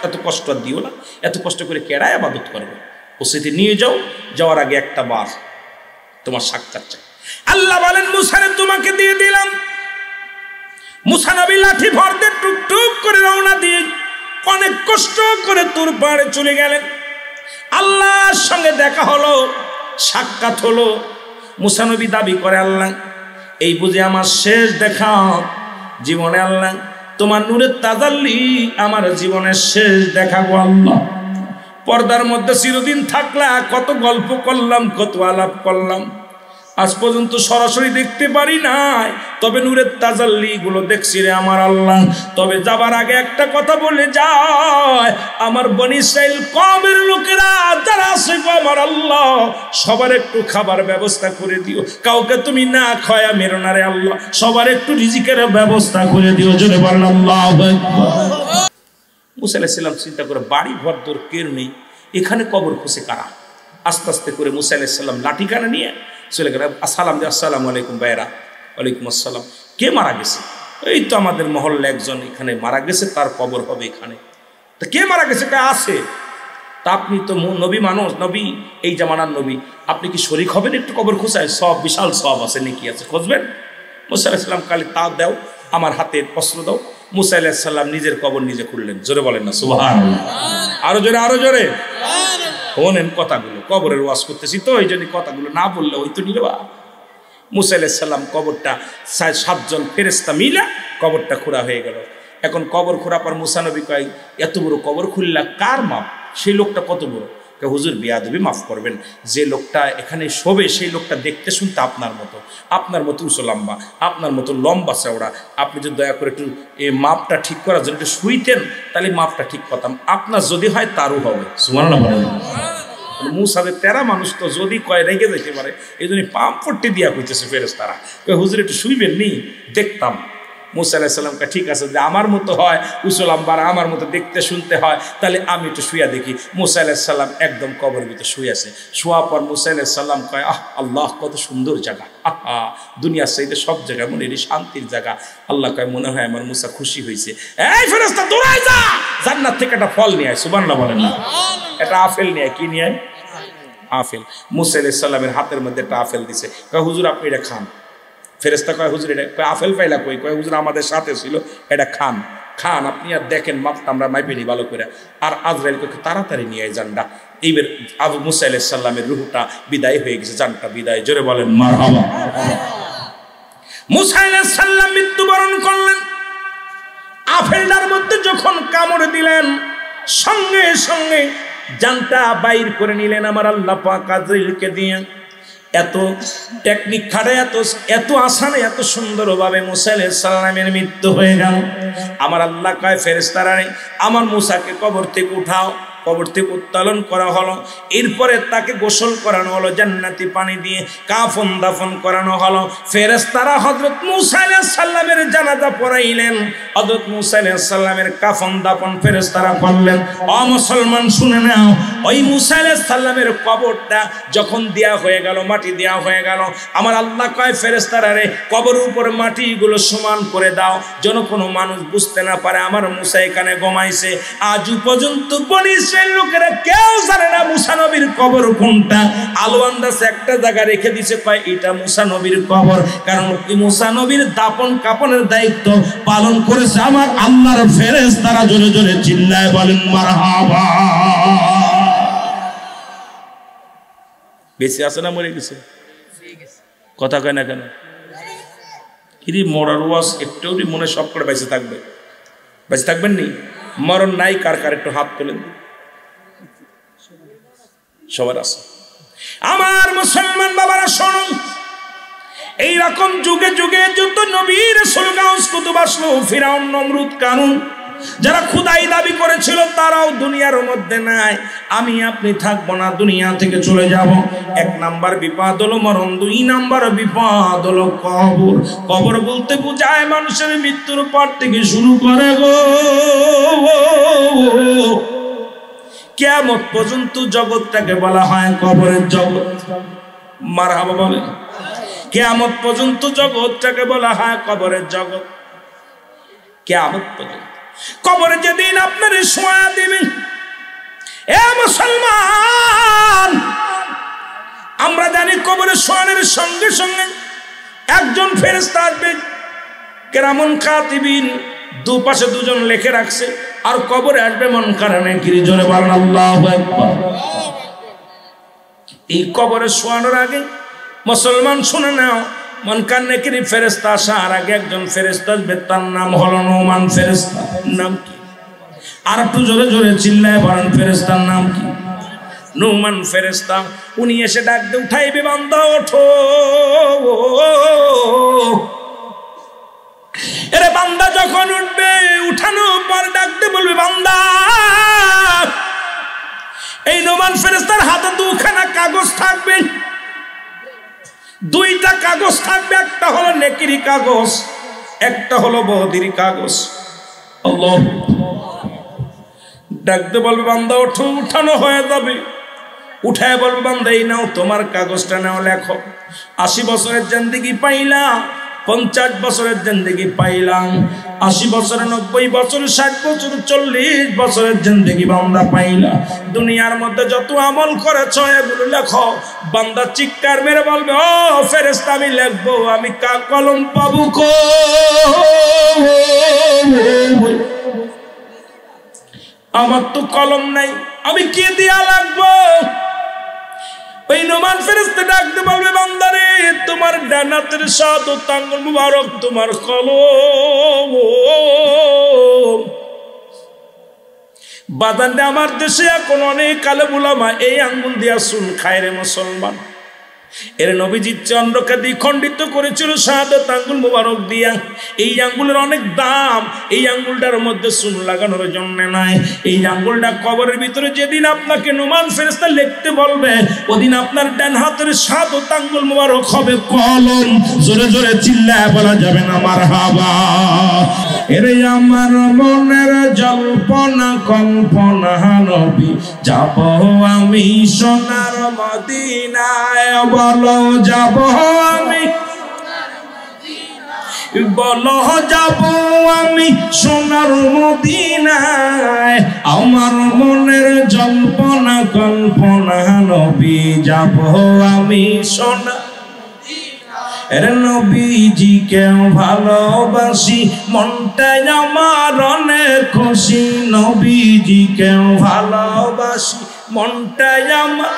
এত কষ্ট আর দিও না। এত কষ্ট করে কেড়ায় আবাদত করবে, ওসিতে নিয়ে যাও, যাওয়ার আগে একটা বার তোমার সাক্ষাৎ চাই। আল্লাহ বলেন মুসারে তোমাকে দিয়ে দিলাম। মুসা নবী লাঠি ভর দিয়ে টুকটুক করে রওনা দিয়ে অনেক কষ্ট করে তুর পাড়ে চলে গেলেন। আল্লাহর সঙ্গে দেখা হলো, সাক্ষাৎ হলো। মুসা নবী দাবি করে, আল্লাহ এই বুঝে আমার শেষ দেখা জীবনে, আল্লাহ তোমার নূরের তাজাল্লি আমার জীবনের শেষ দেখা গো আল্লাহ। পর্দার মধ্যে চিরদিন থাকলা, কত গল্প করলাম, কত আলাপ করলাম, আজ পর্যন্ত সরাসরি দেখতে পারি নাই, তবে নূরের তাজাল্লি গুলো দেখছি রে আমার আল্লাহ। তবে যাবার আগে একটা কথা বলে যায়, আমার বনি ইসরাইল কওমের লোকেরা যারা আছে গো আমার আল্লাহ, সবার একটু খাবার ব্যবস্থা করে দিও, কাউকে তুমি না খায়া মেরো না রে আল্লাহ, সবার একটু রিজিকের ব্যবস্থা করে দিও। জোরে বলেন আল্লাহু আকবার। মুসা আলাইহিস সালাম চিন্তা করে, বাড়ি ঘর দূর কেউ নেই, এখানে কবর খুঁজে কারা? আস্তে আস্তে করে মুসা আলাইহিস সালাম লাঠি কানে নিয়ে চলে গেল। আসসালাম দিয়ে, আসসালামু আলাইকুম ভাইরা। ওয়ালাইকুম আসসালাম। কে মারা গেছে? এই তো আমাদের মহল্লা একজন এখানে মারা গেছে, তার কবর হবে এখানে। তা কে মারা গেছে? কে আছে? তা আপনি তো নবী মানুষ, নবী এই জামানার নবী, আপনি কি শরীক হবেন একটু কবর খোঁজায়? সব বিশাল সব আছে, নেকি আছে, খুঁজবেন? মুসা আলাইহিস সালাম কালি তা দাও, আমার হাতে অস্ত্র দাও। মুসা আলাইহিস সালাম নিজের কবর নিজে খুললেন। জোরে বলেন না সুবহানাল্লাহ। আরো জোরে, আরো জোরে শোনেন কথাগুলো। কবরের ওয়াজ করতেছি তো, এই জন্য কথাগুলো না বললে ওই তো নিরবা। মুসা আলাইহিস সালাম কবরটা 7জন ফেরেশতা মিলা কবরটা খোঁড়া হয়ে গেল। এখন কবর খোঁড়া পর মুসা নবী কয়, এত বড় কবর খুললা, কার মাপ? সেই লোকটা কত বড়? হুজুর বেয়াদবি মাফ করবেন, যে লোকটা এখানে শোবে সেই লোকটা দেখতে শুনতে আপনার মতো উঁচু লম্বা, আপনার মতো লম্বা চওড়া। আপনি যদি দয়া করে একটু এই মাপটা ঠিক করার জন্য একটু শুইতেন, তাহলে মাপটা ঠিক করতাম। আপনার যদি হয় তারও হবে। সুবহানাল্লাহ বলেন। মুসাদের তেরা মানুষ তো যদি কয় রেগে যেতে পারে, এই জন্য পাম্পট্টি দিয়া কইতেছে ফেরেশতারা, হুজুর একটু শুইবেন নি, দেখতাম। মুসা আলাইহিস সালামকে ঠিক আছে, যে আমার মতো হয় উঁচু লম্বা, আমার মতো দেখতে শুনতে হয়, তাহলে আমি একটু শুয়া দেখি। মুসা আলাইহিস সালাম একদম কবরের ভিতরে শুয়ে আছে। শোয়া পর মুসা আলাইহিস সালাম কয়, আল্লাহ কত সুন্দর জায়গা, দুনিয়ার চাইতে সব জায়গা মনে এর শান্তির জায়গা। আল্লাহ কয়, মনে হয় আমার মুসা খুশি হয়েছে। এই ফেরেশতা দৌড়ায় যা, জান্নাত থেকে একটা ফল নিয়ে আয়। সুবহানাল্লাহ বলেন না, একটা আপেল নিয়ে আয়। কি নিয়ে আয়? আপেল। মুসা আলাইহিস সালামের হাতের মধ্যে একটা আপেল দিছে। কয়, হুজুর আপনি এটা খান। ফেরেশতা কয়, হুজুর এটা আপেল পাইলা কই? কয়, হুজুর আমাদের সাথে ছিল, এটা খান। আপনি আর দেখেন মাপটা আমরা মাইপেনি ভালো করে। আর আজরাইল কয়, তাড়াতাড়ি নিয়ে আয় জানটা। এইবার আবু মুসা আলাইহিস সালামের রূহটা বিদায় হয়ে গেছে, জানটা বিদায়। জোরে বলেন মারহাবা। মুসা আলাইহিস সালাম মৃত্যুবরণ করলেন। আপেলটার মধ্যে যখন কামড় দিলেন, সঙ্গে সঙ্গে জানটা বাইর করে নিলেন আমার আল্লাহ পাক আজরাইলকে দিয়ে। এত টেকনিক খাটে, এত আসানে, এত সুন্দরভাবে মুসা আলাইহিস সালামের মৃত্যু হয়ে গেল। আমার আল্লাহ কয়, ফেরেশতারা আমার মুসাকে কবর থেকে উঠাও। কবর থেকে উত্তোলন করা হলো। এরপরে তাকে গোসল করানো হলো জান্নাতি পানি দিয়ে, কাফন দাফন করানো হলো। ফেরেশতারা হযরত মুসা আলাইহিস সালামের জানাজা পড়াইলেন। হযরত মুসা আলাইহিস সালামের কাফন দাফন ফেরেশতারা করলেন। ও মুসলমান শুনে নাও, ওই মুসা আলাইহিস সালামের কবরটা যখন দেয়া হয়ে গেল, মাটি দেয়া হয়ে গেল, আমার আল্লাহ কয় ফেরেশতারা রে, কবরের উপর মাটিগুলো সমান করে দাও, যেন কোনো মানুষ বুঝতে না পারে আমার মুসা এখানে ঘুমাইছে। আজ পর্যন্ত বনি ইসরাইল লোকেরা কেউ জানে না মুসা নবীর কবর কোনটা। আলো আন্দাজ একটা জায়গা রেখে দিছে, কয় এটা মুসা নবীর কবর, কারণ কি মুসা নবীর দাপন কাপনের দায়িত্ব পালন করেছে আমার আল্লাহর ফেরেশতারা। জোরে জোরে চিল্লায় বলেন মারহাবা। বেঁচে আছে না মরে গেছে? কথা কয় না কেন? কিরে মরার ওয়াজ একটু মনে সব করে বেঁচে থাকবে, বেঁচে থাকবেন নি? মরণ নাই কার কার একটু হাত তোলেন। সবার আছে। আমার মুসলমান বাবারা শুনুন, এইরকম যুগে যুগে যত নবী রাসূল গাউস কুতুব আসলো, ফিরাউন নমরুদ কারুন যারা খুদাই দাবি করেছিল তারাও দুনিয়ার মধ্যে নাই। আমি আপনি থাকবো না, দুনিয়া থেকে চলে যাব। 1 নাম্বার বিপদ হলো মরণ, 2 নাম্বার বিপদ হলো কবর। কবর বলতে বোঝায় মানুষের মৃত্যুর পর থেকে শুরু করে গো কিয়ামত পর্যন্ত জগৎটাকে বলা হয় কবরের জগৎ। মারহাবা বলেন। কিয়ামত পর্যন্ত জগৎটাকে বলা হয় কবরের জগৎ। কিয়ামত পর্যন্ত কবরে যেদিন আপনার শোয়া দিবেন, এ মুসলমান, আমরা জানি কবরে শোয়ানোর সঙ্গে সঙ্গে একজন ফেরেশতা আসবে, কেরামুন কাতিবিন, দুপাশে দুজন লিখে রাখছে। আর কবরে আসবে মুনকার নাকির। জোরে বলেন আল্লাহু আকবার। এই কবরে শোয়ানোর আগে মুসলমান শুনে নাও, মুনকার নাকির ফেরেশতা আসার আগে একজন ফেরেশতা আসবে, তার নাম হলো নুমান ফেরেশতা। নাম কি? আর একটু জোরে জোরে চিল্লায় বলেন, ফেরেশতার নাম কি? নুমান ফেরেশতা। উনি এসে ডাক দিয়ে উঠাইবে, বান্দা ওঠো। এরে বান্দা যখন উঠবে, উঠানোর পর ডাকতে বলবে, বান্দা। এই নুমান ফেরেশতার হাতে 2খানা কাগজ থাকবে, 2টা কাগজ থাকবে। একটা হলো নেকির কাগজ, একটা হলো বদির কাগজ। আল্লাহ ডাকতে বলবে, বান্দা ওঠো। উঠানো হয়ে যাবে। উঠায় বলবে, বান্দা এই নাও তোমার কাগজটা, নাও লেখো। 80 বছরের জিন্দেগি পাইলাম, 50 বছরের জিন্দেগি পাইলাম, 80 বছর, 90 বছর, 60 বছর, 40 বছরের জিন্দেগি বান্দা পাইলা। দুনিয়ার মধ্যে যত আমল করেছ এগুলো লেখো। বান্দা চিৎকার মেরে বলবে, ও ফেরেশতা, আমি লিখবো, আমি কলম পাবো কই? আমার তো কলম নাই, আমি কে দিয়া লাগবো? ওই নুমান ফেরেশতা ডাকতে বলবে, বান্দারে, তোমার ডান হাতের 7 আঙ্গুল মুবারক তোমার কলম। বাদানটা আমার দেশে এখন অনেক আলেম উলামা এই আঙ্গুল দিয়া চুল খায় রে মুসলমান। এর নবীজি চন্দ্রকে দ্বিখণ্ডিত করেছিল 7 আঙ্গুল মুবারক দিয়া। এই আঙ্গুলের অনেক দাম। এই আঙ্গুলটার মধ্যে চুন লাগানোর জন্য নাই। এই আঙ্গুলটা কবরের ভিতরে যেদিন আপনাকে নুমান ফেরেশতা লিখতে বলবে, ওদিন আপনার ডান হাতের 7 আঙ্গুল মুবারক হবে কলম। জোরে জোরে চিল্লায় বলা যাবে না মারহাবা। এরে আমার মনের জল্পনা কল্পনা, নবী যাব আমি সোনার মদিনায়। বলো যাব আমি, বলো যাব আমি সোনার মদিনায়। আমার মনের জল্পনা কল্পনা, নবী যাব আমি সোনার। এর নবীজিকে ভালোবাসি, মনটাই আমার অনেক খুশি। নবীজিকে ভালোবাসি, মনটাই আমার।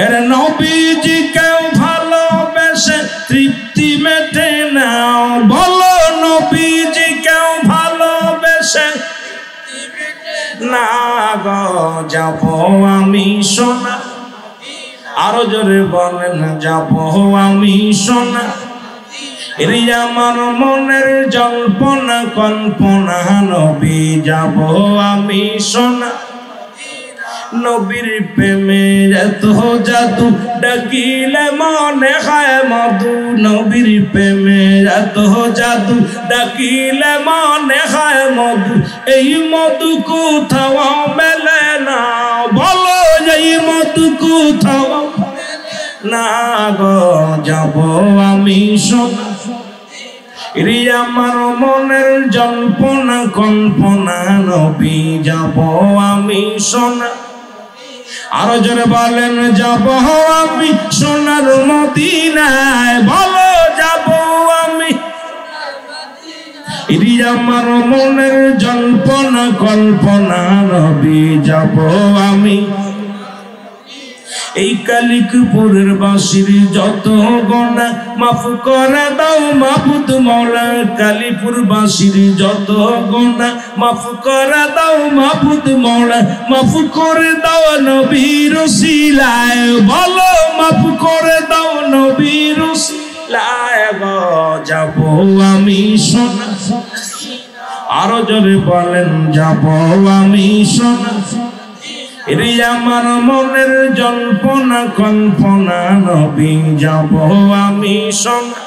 এর নবীজিকে ভালোবেসে তৃপ্তি মেটে নাও। বলো নবীজিকে ভালোবেসে না গো যাব আমি সোনা। আরো জোরে বলেন, যাব আমি সোনা। এর আমার মনের জল্পনা কল্পনা, নবী যাব আমি সোনা। নবীর প্রেমে এত জাদু, ডাকিলে মনে হয় মধু। নবীর প্রেমে এত জাদু, ডাকিলে মনে হয় মধু। এই মধু কোথাও মেলে না। বলো এই মধু কোথাও না গো যাব আমি সোনা। রে আমার মনের জল্পনা কল্পনা, নবী যাব আমি সোনা। আরো জোরে বলেন, যাব আমি সোনার মদিনায়। বলো যাব আমি। রে আমার মনের জল্পনা কল্পনা, নবী যাব আমি। এই কালিকপুরের বাসির যত গোনা মাফ করে দাও মাবুদ মওলা। কালীপুর বাসির যত গোনা মাফ করে দাও মাবুদ মওলা। মাফ করে দাও নবীর ওসিলায়। বলো মাফ করে দাও নবীর ওসিলায়। যাব আমি সোনা। আরো জোরে বলেন যাব আমি সোনা এর আমার মনের জল্পনা কল্পনা নবী যাব আমি সোনা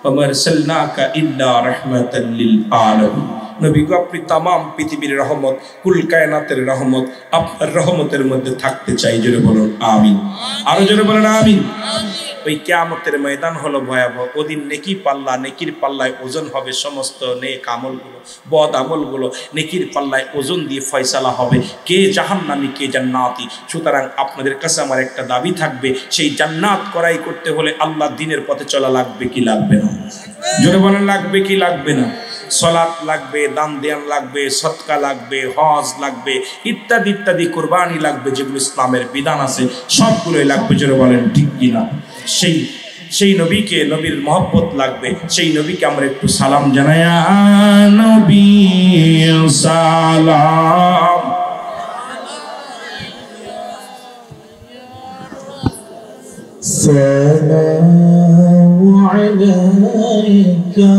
ওয়া আরসালনাকা ইল্লা রাহমাতাল লিল আলামিন নবী গো আপনি तमाम পৃথিবীর রহমত কুল কায়নাতের রহমত আপনার রহমতের মধ্যে থাকতে চাই জোরে বলুন আমিন আরো জোরে বলেন আমিন ওই কিয়ামতের ময়দান হলো ভয়াবহ ওদিন নেকি পাল্লা নেকির পাল্লায় ওজন হবে সমস্ত নেক আমলগুলো বদ আমলগুলো নেকির পাল্লায় ওজন দিয়ে ফয়সালা হবে কে জাহান্নামী কে জান্নাতি সুতরাং আপনাদের কাছে আমার একটা দাবি থাকবে সেই জান্নাত করাই করতে হলে আল্লাহ দ্বীনের পথে চলা লাগবে কি লাগবে না জোরে বলেন লাগবে কি লাগবে না সালাত লাগবে দান দেন লাগবে সদকা লাগবে হজ লাগবে ইত্যাদি ইত্যাদি কুরবানি লাগবে যেগুলো ইসলামের বিধান আছে সবগুলোই লাগবে জোরে বলেন ঠিক কি না সেই নবীকে নবীর মহব্বত লাগবে সেই নবীকে আমরা একটু সালাম জানাই নবী সালাম সালামু আলাইকা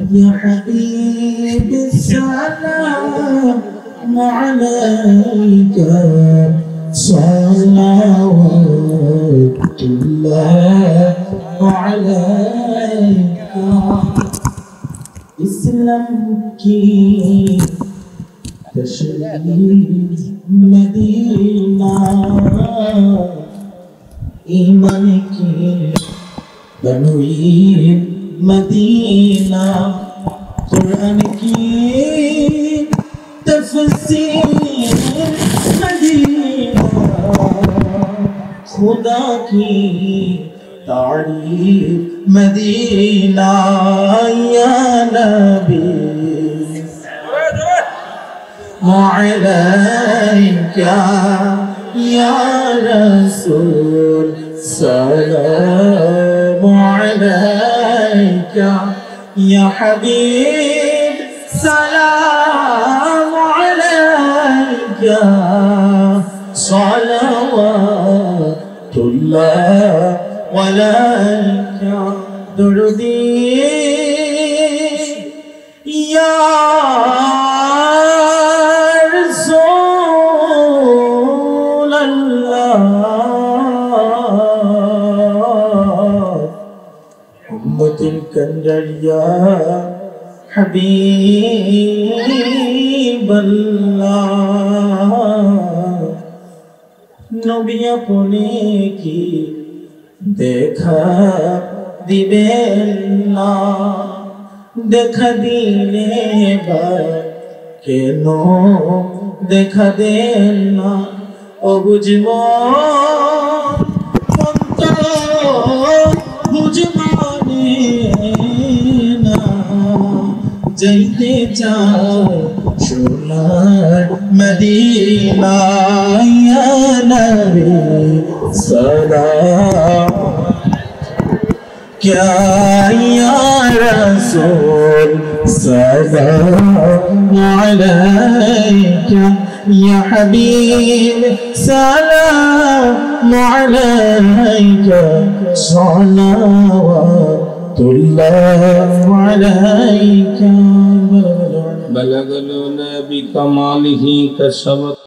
ইয়া হাবিবি সালামু আলাইকা সালাওয়াতুল্লাহ আলাইকা ইসলাম কি তশরীফ মদিনা ईमान की बनवीर मदीना कुरान की तफसीर मदीना खुदा की तारीफ मदीना या नबी मुअलैका या रसूल सलाम अलैका या हबीब सलाम अलैका सलावतुल्लाह अलैका दुरूदी या कंजरिया हबीबल्लाह नबी अपने की देखा दिबेन ना देखा दिले के नो देखा देना ओ बुझबो जाइते चाओ सोनार मदीना या नबी सलाम क्या या रसूल सलाम अलैका या हबीब सलाम अलैका सलावतुल्लाह अलैका बलगल नबी कमालिही कसबत